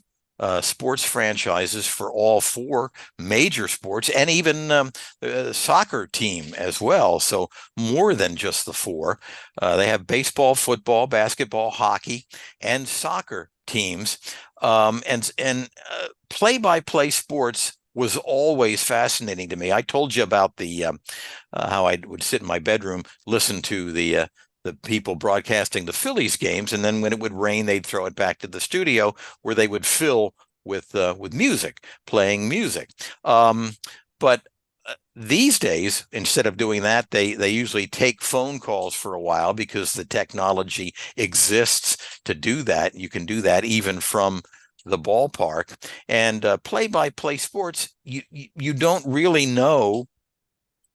sports franchises for all four major sports, and even the soccer team as well. So more than just the four. They have baseball, football, basketball, hockey, and soccer teams. And play-by-play sports was always fascinating to me. I told you about the how I would sit in my bedroom, listen to the people broadcasting the Phillies games, and then when it would rain, they'd throw it back to the studio where they would fill with music, playing music. But these days, instead of doing that, they usually take phone calls for a while because the technology exists to do that. You can do that even from the ballpark. And play-by-play sports, you don't really know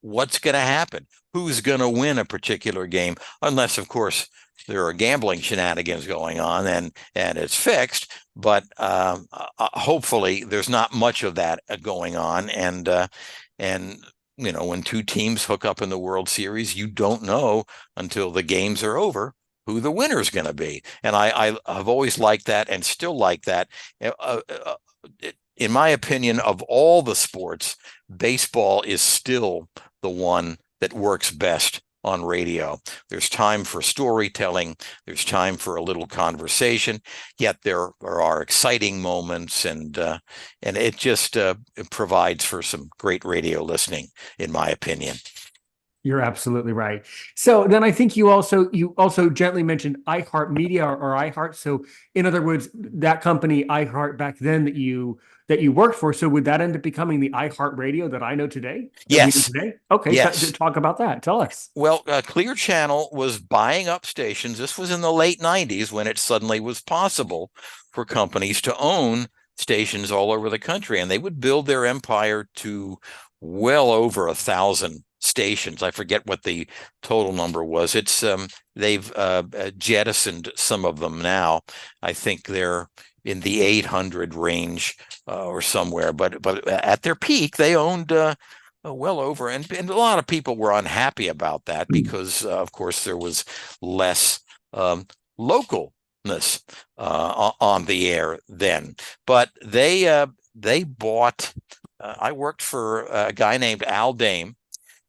what's going to happen, who's going to win a particular game, unless, of course, there are gambling shenanigans going on and it's fixed. But hopefully, there's not much of that going on. And when two teams hook up in the World Series, you don't know until the games are over who the winner is going to be. And I've always liked that and still like that. In my opinion, of all the sports, baseball is still the one that works best on radio. There's time for storytelling. There's time for a little conversation. Yet there are exciting moments, and it just it provides for some great radio listening, in my opinion. You're absolutely right. So then I think you also gently mentioned iHeartMedia or iHeart. So in other words, that company iHeart back then that you worked for. So would that end up becoming the iHeart Radio that I know today? That we know Yes. today? Okay, Yes. talk about that. Tell us. Well, Clear Channel was buying up stations. This was in the late 90s when it suddenly was possible for companies to own stations all over the country. And they would build their empire to well over 1,000 stations. I forget what the total number was. They've jettisoned some of them now. I think they're in the 800 range or somewhere. But at their peak, they owned well over, and a lot of people were unhappy about that because, of course, there was less localness on the air then. But they bought. I worked for a guy named Al Dame.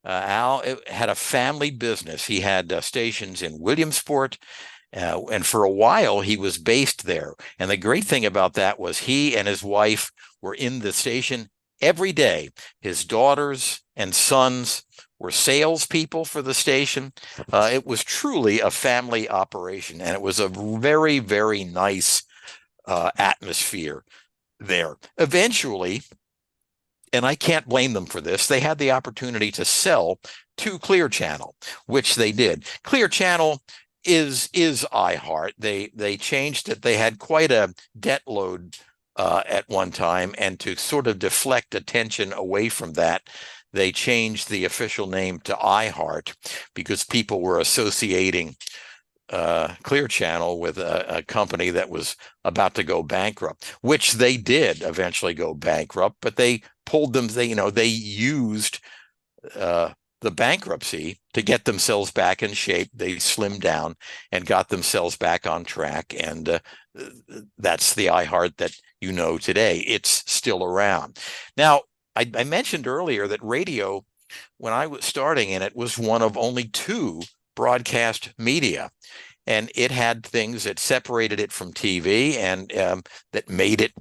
Al had a family business. He had stations in Williamsport, and for a while he was based there. And the great thing about that was he and his wife were in the station every day. His daughters and sons were salespeople for the station. It was truly a family operation, and it was a very, very nice atmosphere there. Eventually, and I can't blame them for this, they had the opportunity to sell to Clear Channel, which they did. Clear Channel is iHeart. They changed it. They had quite a debt load at one time, and to sort of deflect attention away from that, they changed the official name to iHeart because people were associating Clear Channel with a company that was about to go bankrupt, which they did eventually go bankrupt, but they pulled them. They used the bankruptcy to get themselves back in shape. They slimmed down and got themselves back on track, and that's the iHeart that you know today. It's still around. Now, I mentioned earlier that radio, when I was starting in it, was one of only two broadcast media. And it had things that separated it from TV and that made it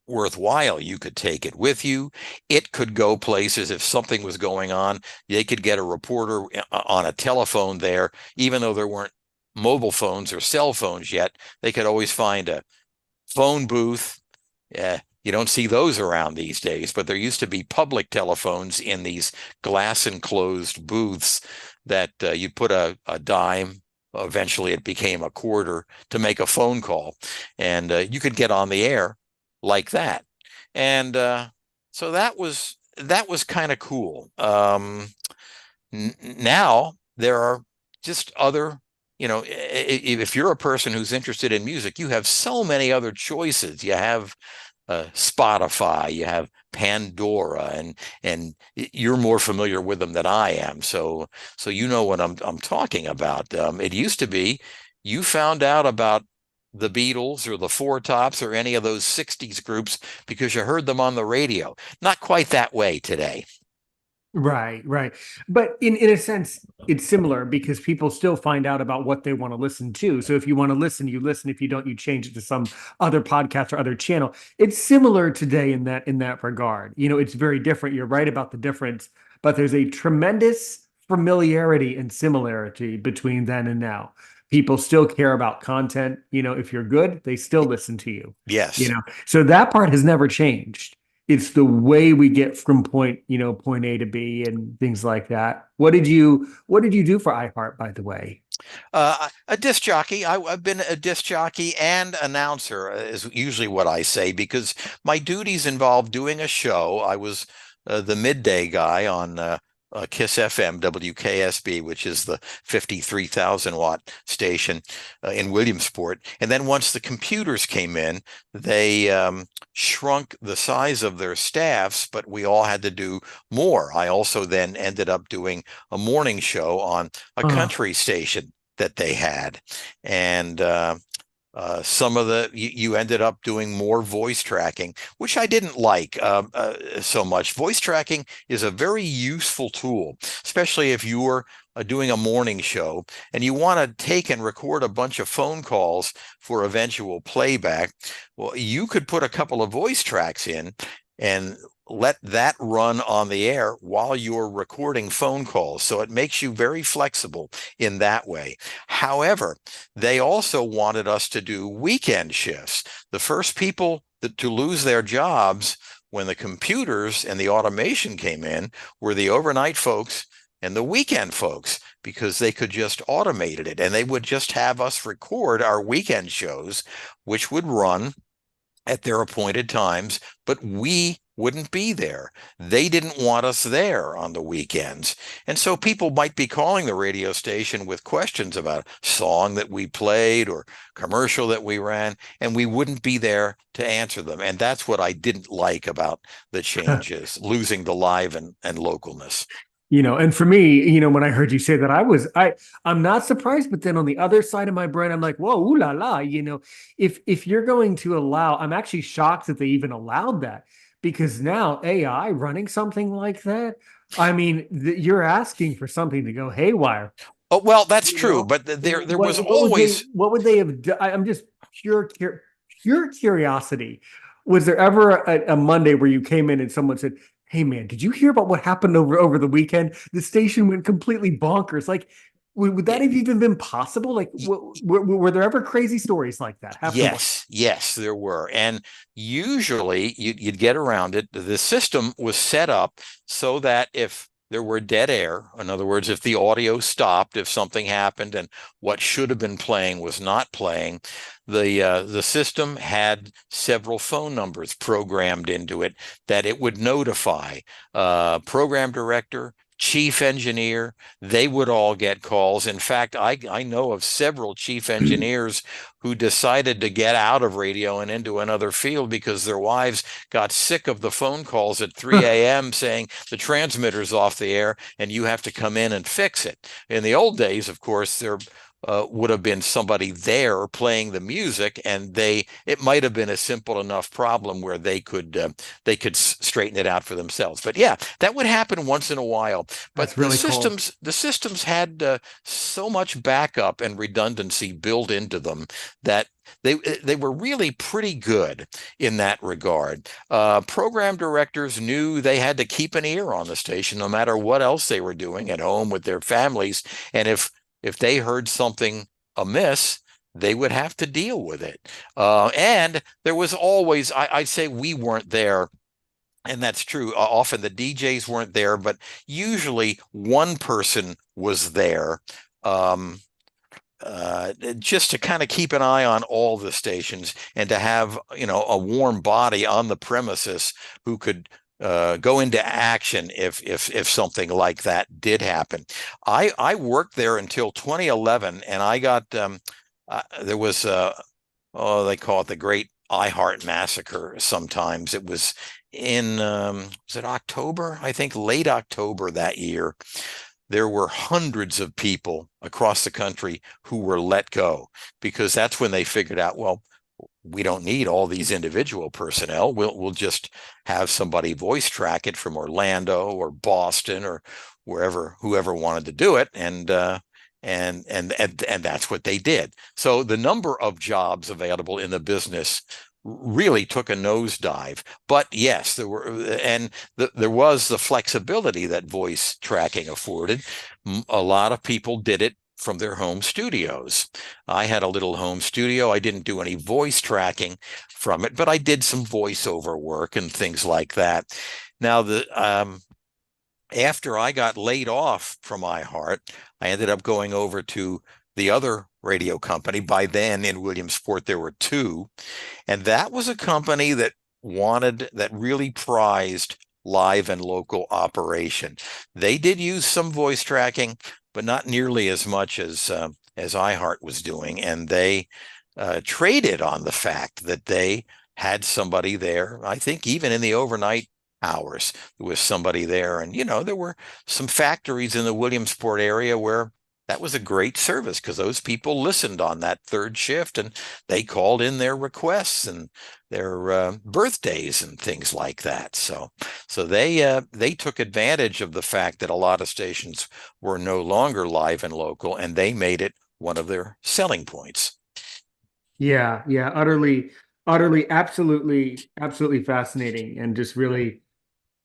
worthwhile. You could take it with you. It could go places. If something was going on, they could get a reporter on a telephone there, even though there weren't mobile phones or cell phones yet. They could always find a phone booth. You don't see those around these days, but there used to be public telephones in these glass enclosed booths that you'd put a dime. Eventually, it became a quarter to make a phone call, and you could get on the air like that. And so that was kind of cool. Now there are just other, if you're a person who's interested in music, you have so many other choices. You have Spotify, you have Pandora, and you're more familiar with them than I am. So you know what I'm talking about. It used to be you found out about the Beatles or the Four Tops or any of those 60s groups because you heard them on the radio. Not quite that way today. Right, right. But in a sense, it's similar because people still find out about what they want to listen to. So if you want to listen, you listen. If you don't, you change it to some other podcast or other channel. It's similar today in that regard. It's very different. You're right about the difference, but there's a tremendous familiarity and similarity between then and now. People still care about content. If you're good, they still listen to you. Yes. So that part has never changed. It's the way we get from point A to B and things like that. What did you do for iHeart, by the way? A disc jockey. I've been a disc jockey and announcer is usually what I say because my duties involve doing a show. I was the midday guy on KISS FM, WKSB, which is the 53,000 watt station in Williamsport. And then once the computers came in, they shrunk the size of their staffs, but we all had to do more. I also then ended up doing a morning show on a Uh, country station that they had. And some of you ended up doing more voice tracking, which I didn't like so much. Voice tracking is a very useful tool, especially if you're doing a morning show and you want to take and record a bunch of phone calls for eventual playback. Well, you could put a couple of voice tracks in and let that run on the air while you're recording phone calls. So it makes you very flexible in that way. However, they also wanted us to do weekend shifts. The first people to lose their jobs when the computers and the automation came in were the overnight folks and the weekend folks because they could just automate it and they would just have us record our weekend shows, which would run at their appointed times, but we wouldn't be there. They didn't want us there on the weekends. And so people might be calling the radio station with questions about a song that we played or commercial that we ran, and we wouldn't be there to answer them. And that's what I didn't like about the changes, losing the live and localness. and for me, when I heard you say that, I'm not surprised, but then on the other side of my brain, I'm like, whoa, ooh la la, if you're going to allow, I'm actually shocked that they even allowed that because now AI running something like that, I mean, you're asking for something to go haywire. Oh, well, that's You true, know, but there was what would they always. have done? I'm just pure curiosity. Was there ever a Monday where you came in and someone said, "Hey man, did you hear about what happened over the weekend? The station went completely bonkers." Like, would that have even been possible? Like, were there ever crazy stories like that? Have to wonder. Yes, yes, there were. And usually you'd get around it. The system was set up so that if there were dead air, in other words, if the audio stopped, if something happened and what should have been playing was not playing, the system had several phone numbers programmed into it that it would notify program director, chief engineer. They would all get calls. In fact, I know of several chief engineers who decided to get out of radio and into another field because their wives got sick of the phone calls at 3 a.m. saying the transmitter's off the air and you have to come in and fix it. In the old days, of course, there would have been somebody there playing the music, and it might have been a simple enough problem where they could straighten it out for themselves. But yeah, that would happen once in a while. But That's the really cool. systems the systems had so much backup and redundancy built into them that they were really pretty good in that regard. Program directors knew they had to keep an ear on the station no matter what else they were doing at home with their families, and if they heard something amiss, they would have to deal with it. And there was always, I'd say we weren't there. And that's true. Often the DJs weren't there, but usually one person was there. Um, just to kind of keep an eye on all the stations and to have a warm body on the premises who could go into action if something like that did happen. I worked there until 2011, and I got there was they call it the Great iHeart Massacre. Sometimes it was in was it October? I think late October that year there were hundreds of people across the country who were let go, because that's when they figured out, well, we don't need all these individual personnel. We'll just have somebody voice track it from Orlando or Boston or wherever, whoever wanted to do it, and that's what they did. So the number of jobs available in the business really took a nosedive. But yes, there was the flexibility that voice tracking afforded. A lot of people did it from their home studios. I had a little home studio. I didn't do any voice tracking from it, but I did some voiceover work and things like that. Now, after I got laid off from iHeart, I ended up going over to the other radio company. By then in Williamsport, there were two. And that was a company that really prized live and local operation. They did use some voice tracking, but not nearly as much as iHeart was doing. And they traded on the fact that they had somebody there. I think even in the overnight hours, there was somebody there. And, there were some factories in the Williamsport area where that was a great service, because those people listened on that third shift and they called in their requests and their birthdays and things like that. So they took advantage of the fact that a lot of stations were no longer live and local, and they made it one of their selling points. Yeah, yeah, utterly, absolutely fascinating, and just really,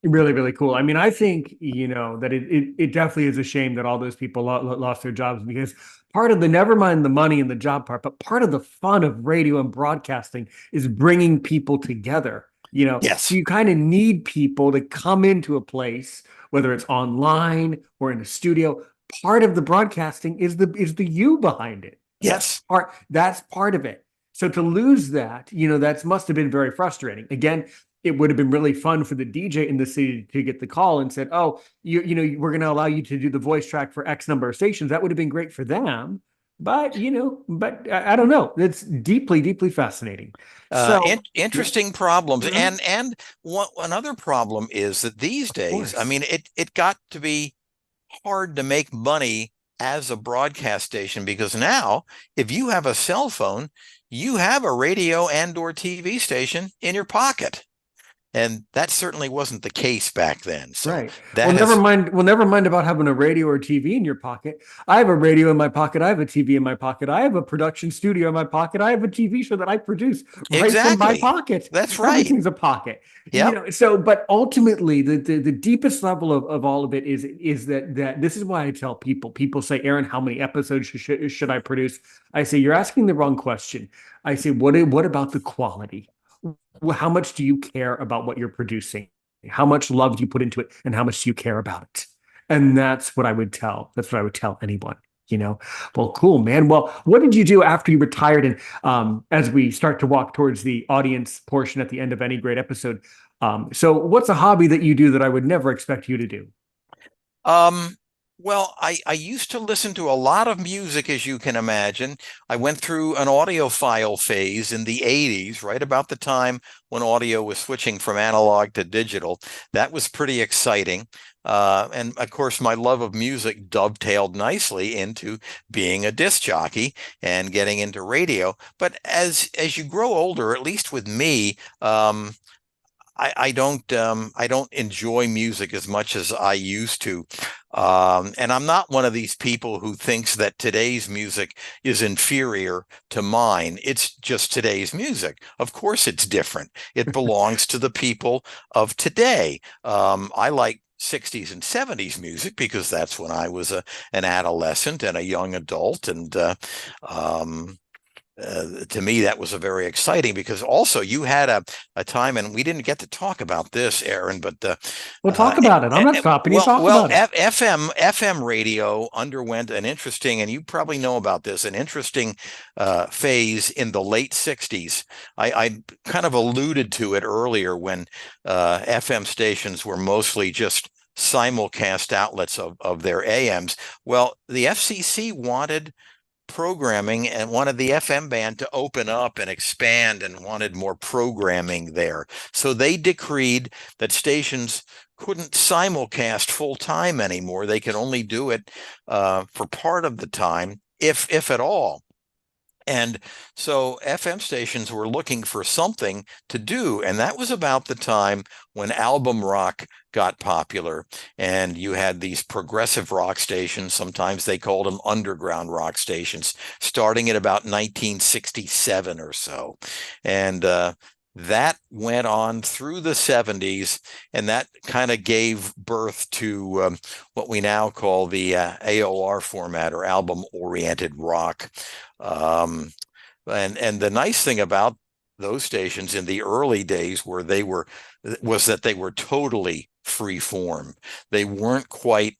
really, really cool. I mean, I think, that it definitely is a shame that all those people lost their jobs, because part of the, never mind the money and the job part, but part of the fun of radio and broadcasting is bringing people together. So Yes. you kind of need people to come into a place, whether it's online or in a studio. Part of the broadcasting is the you behind it. Yes. That's part of it. So to lose that, that must have been very frustrating. Again, it would have been really fun for the DJ in the city to get the call and said, "Oh, we're going to allow you to do the voice track for X number of stations." That would have been great for them, but I don't know. It's deeply, deeply fascinating. So, Interesting problems. mhm, And another problem is that these of days, I course, mean, it got to be hard to make money as a broadcast station, because now if you have a cell phone, you have a radio and or TV station in your pocket. And that certainly wasn't the case back then. So right. Well, that never has, mind. Well, never mind about having a radio or TV in your pocket. I have a radio in my pocket. I have a TV in my pocket. I have a production studio in my pocket. I have a TV show that I produce right from my exactly. pocket. That's right. Everything's a pocket. Yep. So, but ultimately, the deepest level of all of it is that this is why I tell people. People say, "Aaron, how many episodes should I produce?" I say, "You're asking the wrong question." I say, "What about the quality? How much do you care about what you're producing? How much love do you put into it, and how much do you care about it?" And that's what I would tell. That's what I would tell anyone. Well, cool, man. Well, what did you do after you retired? And as we start to walk towards the audience portion at the end of any great episode, so what's a hobby that you do that I would never expect you to do? Um, well, I used to listen to a lot of music, as you can imagine. I went through an audiophile phase in the 80s, right about the time when audio was switching from analog to digital. That was pretty exciting. And of course, my love of music dovetailed nicely into being a disc jockey and getting into radio. But as you grow older, at least with me, I don't enjoy music as much as I used to. And I'm not one of these people who thinks that today's music is inferior to mine. It's just today's music. Of course, it's different. It belongs to the people of today. I like 60s and 70s music because that's when I was an adolescent and a young adult. And to me, that was a very exciting, because also you had a time, and we didn't get to talk about this, Aaron, but Well, talk about it. I'm not stopping you. Talk about it. FM radio underwent an interesting, and you probably know about this, an interesting phase in the late 60s. I kind of alluded to it earlier when FM stations were mostly just simulcast outlets of their AMs. Well, the FCC wanted programming and wanted the FM band to open up and expand and wanted more programming there. So they decreed that stations couldn't simulcast full time anymore. They could only do it for part of the time, if at all. And so FM stations were looking for something to do. And that was about the time when album rock got popular. And you had these progressive rock stations. Sometimes they called them underground rock stations, starting at about 1967 or so. And that went on through the 70s, and that kind of gave birth to what we now call the AOR format, or album oriented rock. Um, and the nice thing about those stations in the early days was that they were totally free form. They weren't quite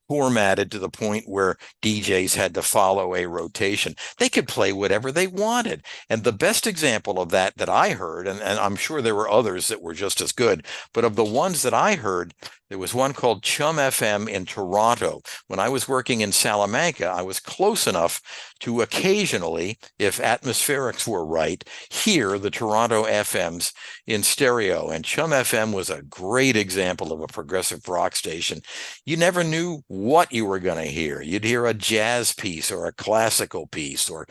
formatted to the point where DJs had to follow a rotation. They could play whatever they wanted. And the best example of that I heard, and I'm sure there were others that were just as good, but of the ones that I heard, there was one called Chum FM in Toronto. When I was working in Salamanca, I was close enough to occasionally, if atmospherics were right, hear the Toronto FMs in stereo. And Chum FM was a great example of a progressive rock station. You never knew what you were going to hear. You'd hear a jazz piece or a classical piece or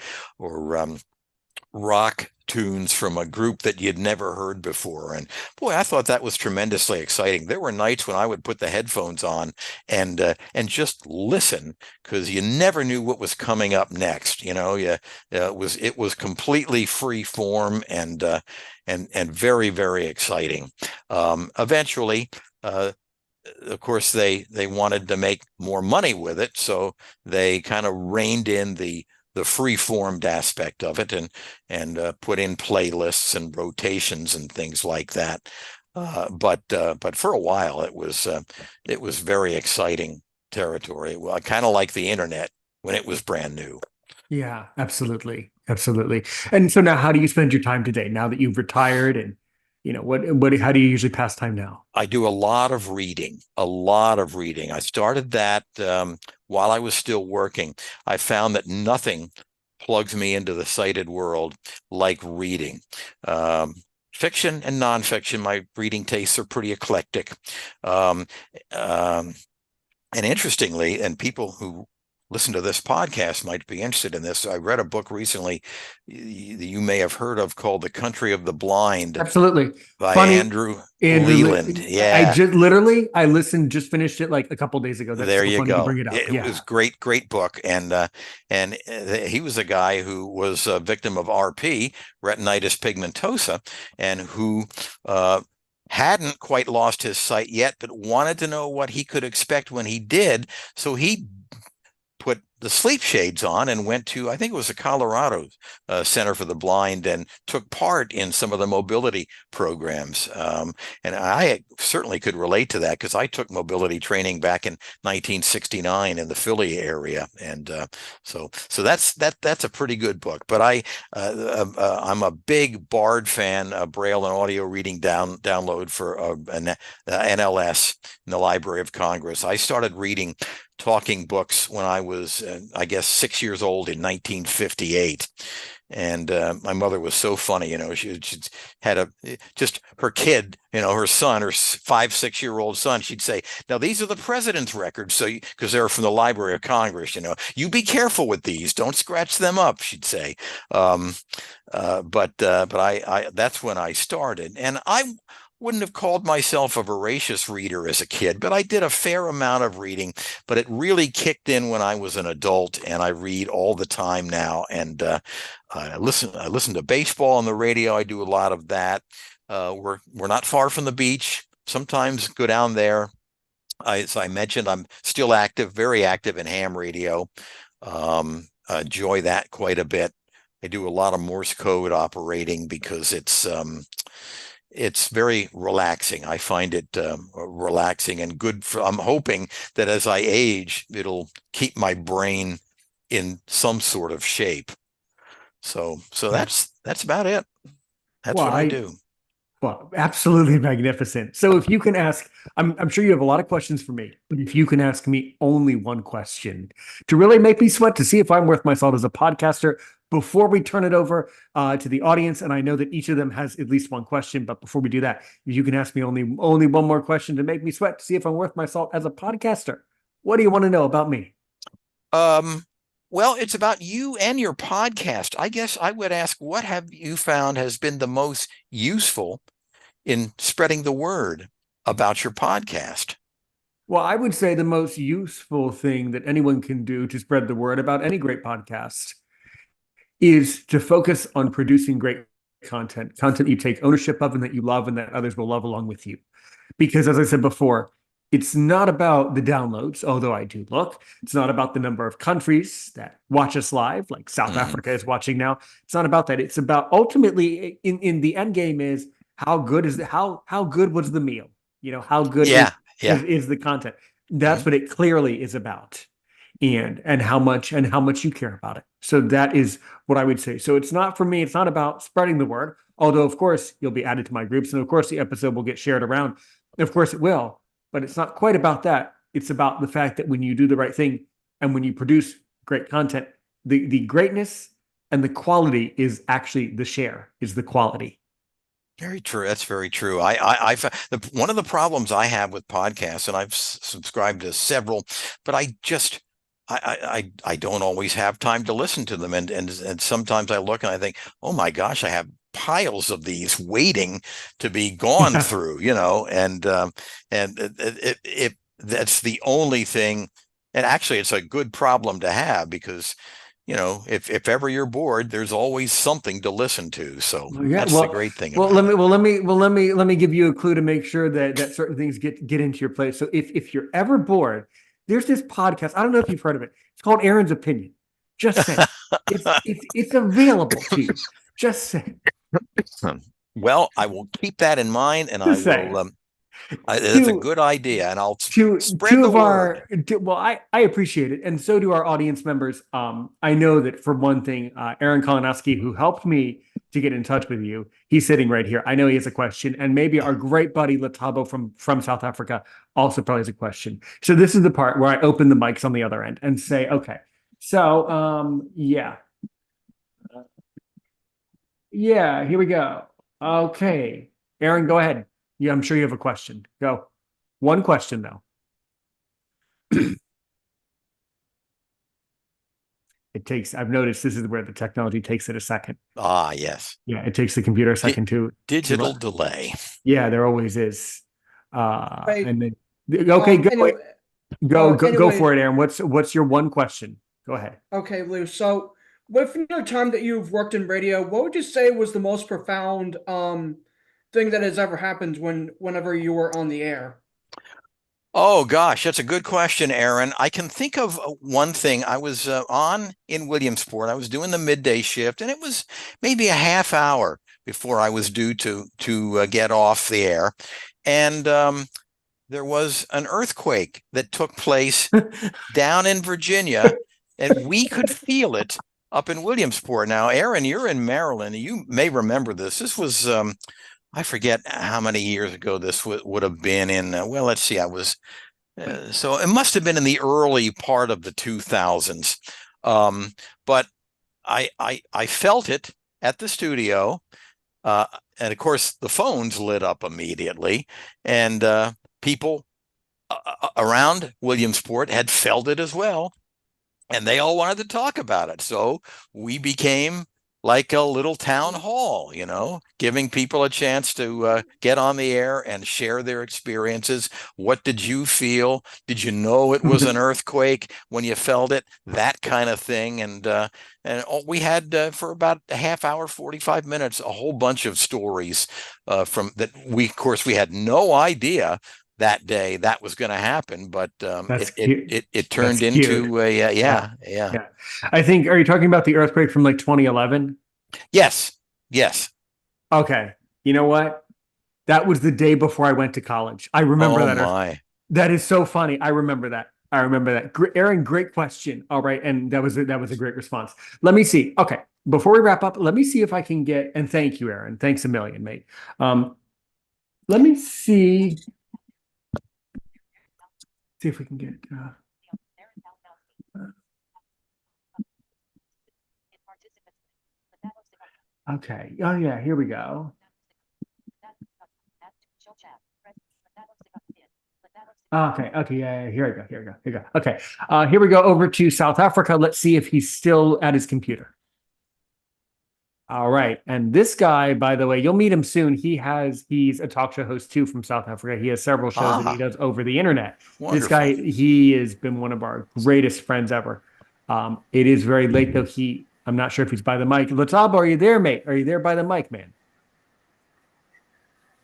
rock tunes from a group that you'd never heard before. And boy, I thought that was tremendously exciting. There were nights when I would put the headphones on and just listen, because you never knew what was coming up next. It was completely free form and very, very exciting. Eventually, of course, they wanted to make more money with it, so they kind of reined in the free-formed aspect of it and put in playlists and rotations and things like that. But for a while, it was very exciting territory. Well, kind of like the internet when it was brand new. Yeah, absolutely. Absolutely. And so now how do you spend your time today now that you've retired and how do you usually pass time now? I do a lot of reading, a lot of reading. I started that while I was still working. I found that nothing plugs me into the sighted world like reading. Fiction and nonfiction, my reading tastes are pretty eclectic. Um, um, and interestingly, and people who listen to this podcast might be interested in this. I read a book recently you may have heard of called The Country of the Blind Absolutely. by Funny, Andrew Andrew, Leland. I Yeah, just literally, I listened, just finished it like a couple days ago. That's there so you funny you go. bring it up. It was Yeah. great, great book, and he was a guy who was a victim of RP, retinitis pigmentosa, and who hadn't quite lost his sight yet, but wanted to know what he could expect when he did. So he put the sleep shades on and went to, I think it was the Colorado Center for the Blind, and took part in some of the mobility programs. And I certainly could relate to that, because I took mobility training back in 1969 in the Philly area. And so that's a pretty good book. But I'm a big Bard fan, Braille and audio reading download for an NLS in the Library of Congress. I started reading talking books when I was, I guess, 6 years old in 1958. And my mother was so funny, she had just her kid, her son, her 5, 6 year old son. She'd say, "Now these are the president's records, so because they're from the Library of Congress, you be careful with these. Don't scratch them up," she'd say. Um, but I that's when I started, and I wouldn't have called myself a voracious reader as a kid, but I did a fair amount of reading. But it really kicked in when I was an adult, and I read all the time now. And I listen to baseball on the radio. I do a lot of that. We're not far from the beach. Sometimes go down there. As I mentioned, I'm still active, very active in ham radio. Enjoy that quite a bit. I do a lot of Morse code operating because it's very relaxing. I find it relaxing and good I'm hoping that as I age, it'll keep my brain in some sort of shape. So Yeah. that's about it. That's Well, what I do. Well, absolutely magnificent. So if you can ask, I'm sure you have a lot of questions for me, but if you can ask me only one question to really make me sweat to see if I'm worth my salt as a podcaster before we turn it over to the audience, and I know that each of them has at least one question, but before we do that, if you can ask me only one more question to make me sweat to see if I'm worth my salt as a podcaster. What do you want to know about me? Um, well, it's about you and your podcast. I guess I would ask, what have you found has been the most useful in spreading the word about your podcast? Well, I would say the most useful thing that anyone can do to spread the word about any great podcast is to focus on producing great content you take ownership of and that you love and that others will love along with you. Because as I said before, it's not about the downloads, although I do look. It's not about the number of countries that watch us live, like South Mhm. Africa is watching now. It's not about that. It's about ultimately in the end game is how good was the meal? How good Yeah, yeah. is the content? That's Mhm. what it clearly is about and how much you care about it. So that is what I would say. So it's not for me, it's not about spreading the word, although of course you'll be added to my groups and of course the episode will get shared around. Of course it will, but it's not quite about that. It's about the fact that when you do the right thing and when you produce great content, the greatness and the quality is actually the share, is the quality. Very true. That's very true. One of the problems I have with podcasts, and I've subscribed to several, but I don't always have time to listen to them, and sometimes I look and I think, oh my gosh, I have piles of these waiting to be gone through, and that's the only thing. And actually, it's a good problem to have because if ever you're bored, there's always something to listen to. So Yeah, that's the great thing well, about it. let me give you a clue to make sure that certain things get into your place. So if you're ever bored, there's this podcast. I don't know if you've heard of it. It's called Aaron's Opinion. Just saying, it's available to you. Just saying, Well, I will keep that in mind, and I just will. saying. That's a Two good idea, and I'll spread two the of word. well, I appreciate it, and so do our audience members. I know that for one thing, Aaron Kolonowski, who helped me to get in touch with you, he's sitting right here. I know he has a question, and maybe our great buddy Latabo from South Africa also probably has a question. So this is the part where I open the mics on the other end and say, okay, so yeah, here we go. Okay, Aaron, go ahead. Yeah, I'm sure you have a question. Go. One question though. I've noticed this is where the technology takes it a second. Ah, yes. Yeah, it takes the computer a Di second to digital run. delay. Yeah, there always is. Right. And then okay, Anyway, go anyways, for it, Aaron. What's your one question? Go ahead. okay, Lou. So, with your time that you've worked in radio, what would you say was the most profound thing that has ever happened whenever you were on the air? Oh gosh, that's a good question, Aaron. I can think of one thing. I was on in Williamsport. I was doing the midday shift, and it was maybe a half hour before I was due to get off the air, and there was an earthquake that took place down in Virginia, and we could feel it up in Williamsport. Now, Aaron, you're in Maryland. You may remember this. This was I forget how many years ago this would have been in. Well, let's see. I was so it must have been in the early part of the 2000s. Um, but I felt it at the studio, uh, and of course the phones lit up immediately, and people around Williamsport had felt it as well, and they all wanted to talk about it. So we became like a little town hall, giving people a chance to get on the air and share their experiences. What did you feel? Did you know it was an earthquake when you felt it? That kind of thing. And we had for about a half hour, 45 minutes, a whole bunch of stories from that. Of course, we had no idea that day that was going to happen, but That's cute. it That's turned cute. into Yeah, yeah. yeah. I think. Are you talking about the earthquake from like 2011? Yes, yes. Okay. You know what? That was the day before I went to college. I remember Oh that earthquake. my. That is so funny. I remember that. I remember that. Aaron, great question. All right, and that was a great response. Let me see. Okay, before we wrap up, let me see if I can get. And thank you, Aaron. Thanks a million, mate. Let me see if we can get. Okay. Oh yeah, here we go. Okay. Okay. Yeah. Here we go. Here we go. Here we go. Okay. Here we go over to South Africa. Let's see if he's still at his computer. All right. And this guy, by the way, you'll meet him soon. He's a talk show host too from South Africa. He has several shows that he does over the internet. This Wonderful. guy, he has been one of our greatest friends ever. It is very late though. I'm not sure if he's by the mic. Loukolb, are you there, mate? Are you there by the mic, man?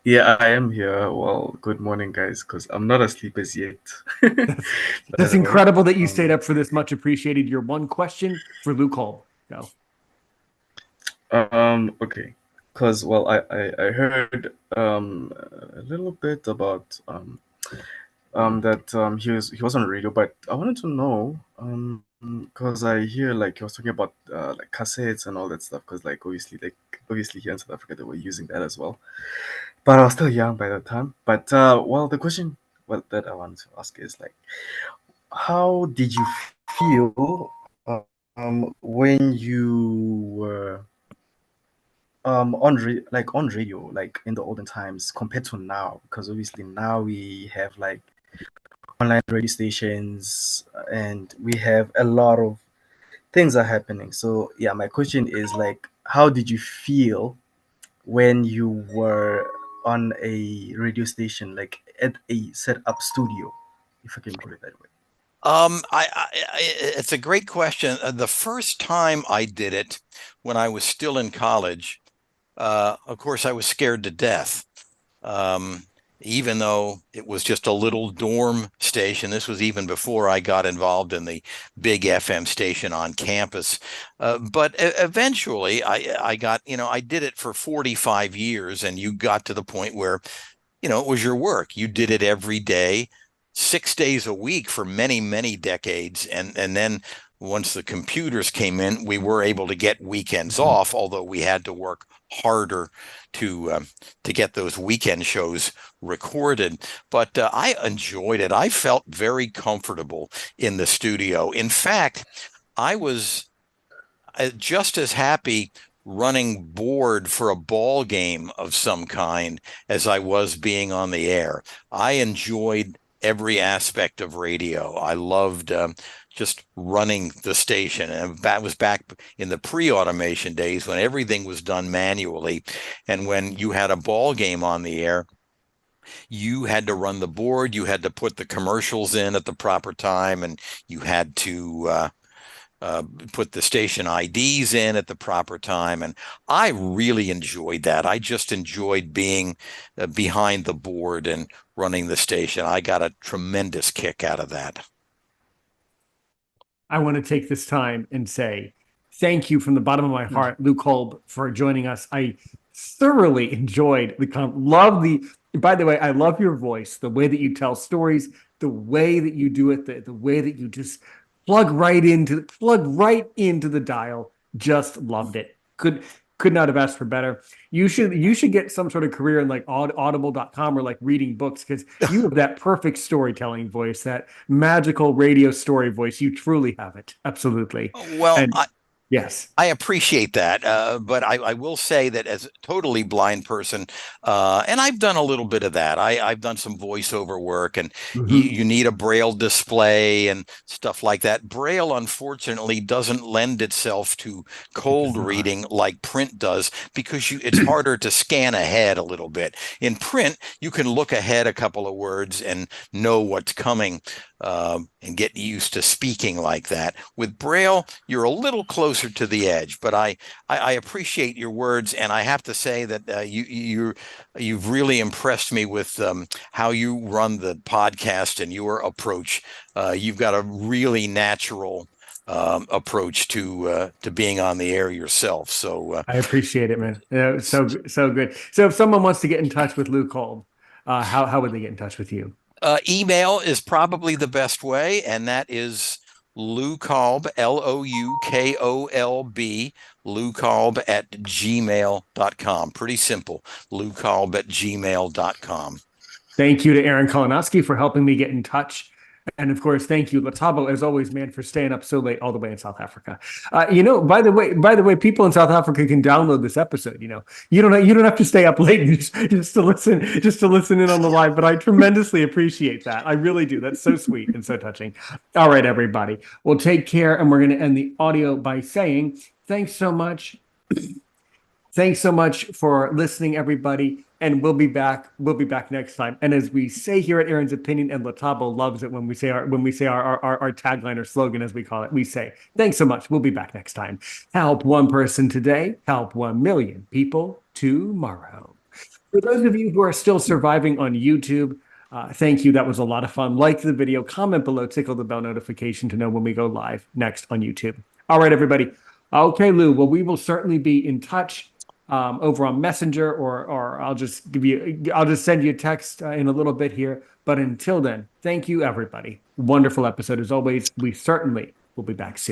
Yeah, I am here. Well, good morning, guys, because I'm not asleep as yet. That's Anyway, incredible that you stayed up for this. Much appreciated. Your one question for Lou Kolb. Go. okay, because well, I heard a little bit about that he was on radio, but I wanted to know because I hear like he was talking about like cassettes and all that stuff, because like obviously here in South Africa they were using that as well, but I was still young by that time. But well, the question that I want to ask is like, how did you feel when you were on radio, like in the olden times compared to now? Because obviously now we have like online radio stations and we have a lot of things are happening. So yeah, my question is like, how did you feel when you were on a radio station, like at a set up studio, if I can put it that way? It's a great question. The first time I did it, when I was still in college, of course, I was scared to death. Um, Even though it was just a little dorm station, this was even before I got involved in the big FM station on campus. But eventually, I got, I did it for 45 years, and you got to the point where it was your work. You did it every day, 6 days a week for many, many decades. And then once the computers came in, we were able to get weekends off, although we had to work harder to get those weekend shows recorded. But I enjoyed it. I felt very comfortable in the studio. In fact, I was just as happy running board for a ball game of some kind as I was being on the air. I enjoyed every aspect of radio. I loved just running the station. And that was back in the pre-automation days when everything was done manually. And when you had a ball game on the air, you had to run the board, you had to put the commercials in at the proper time, and you had to put the station IDs in at the proper time. And I really enjoyed that. I just enjoyed being behind the board and running the station. I got a tremendous kick out of that. I want to take this time and say thank you from the bottom of my heart, Lou Kolb, for joining us. I thoroughly enjoyed love the. By the way, I love your voice, the way that you tell stories, the way that you do it, the way that you just plug right into the dial. Just loved it. Could not have asked for better. You should get some sort of career in like audible.com or like reading books, because you have that perfect storytelling voice, that magical radio story voice. You truly have it. Absolutely. Well, And yes. I appreciate that, but I will say that as a totally blind person, and I've done a little bit of that. I've done some voiceover work, and you need a Braille display and stuff like that. Braille, unfortunately, doesn't lend itself to cold reading like print does, because it's harder to scan ahead a little bit. In print, you can look ahead a couple of words and know what's coming. And get used to speaking like that. With Braille, you're a little closer to the edge, but I appreciate your words, and I have to say that you've really impressed me with how you run the podcast and your approach. You've got a really natural approach to being on the air yourself. So I appreciate it, man. So good. So if someone wants to get in touch with Lou Kolb, how would they get in touch with you? Email is probably the best way, and that is Lou Kolb, LOUKOLB, loukolb at gmail.com. Pretty simple. loukolb at gmail.com. Thank you to Aaron Kolonowski for helping me get in touch. And of course, thank you, Latabo, as always, man, for staying up so late all the way in South Africa. By the way, people in South Africa can download this episode. You don't have to stay up late just to listen in on the live. But I tremendously appreciate that. I really do. That's so sweet and so touching. All right, everybody. Well, take care, and we're going to end the audio by saying thanks so much. Thanks so much for listening, everybody. And we'll be back. We'll be back next time. And as we say here at Aaron's Opinion, and Latabo loves it when we say our tagline or slogan, as we call it, we say, thanks so much. We'll be back next time. Help one person today, help 1 million people tomorrow. For those of you who are still surviving on YouTube, thank you. That was a lot of fun. Like the video, comment below, tickle the bell notification to know when we go live next on YouTube. All right, everybody. Okay, Lou. Well, we will certainly be in touch over on Messenger, or I'll just send you a text in a little bit here. But until then, thank you, everybody. Wonderful episode as always. We certainly will be back soon.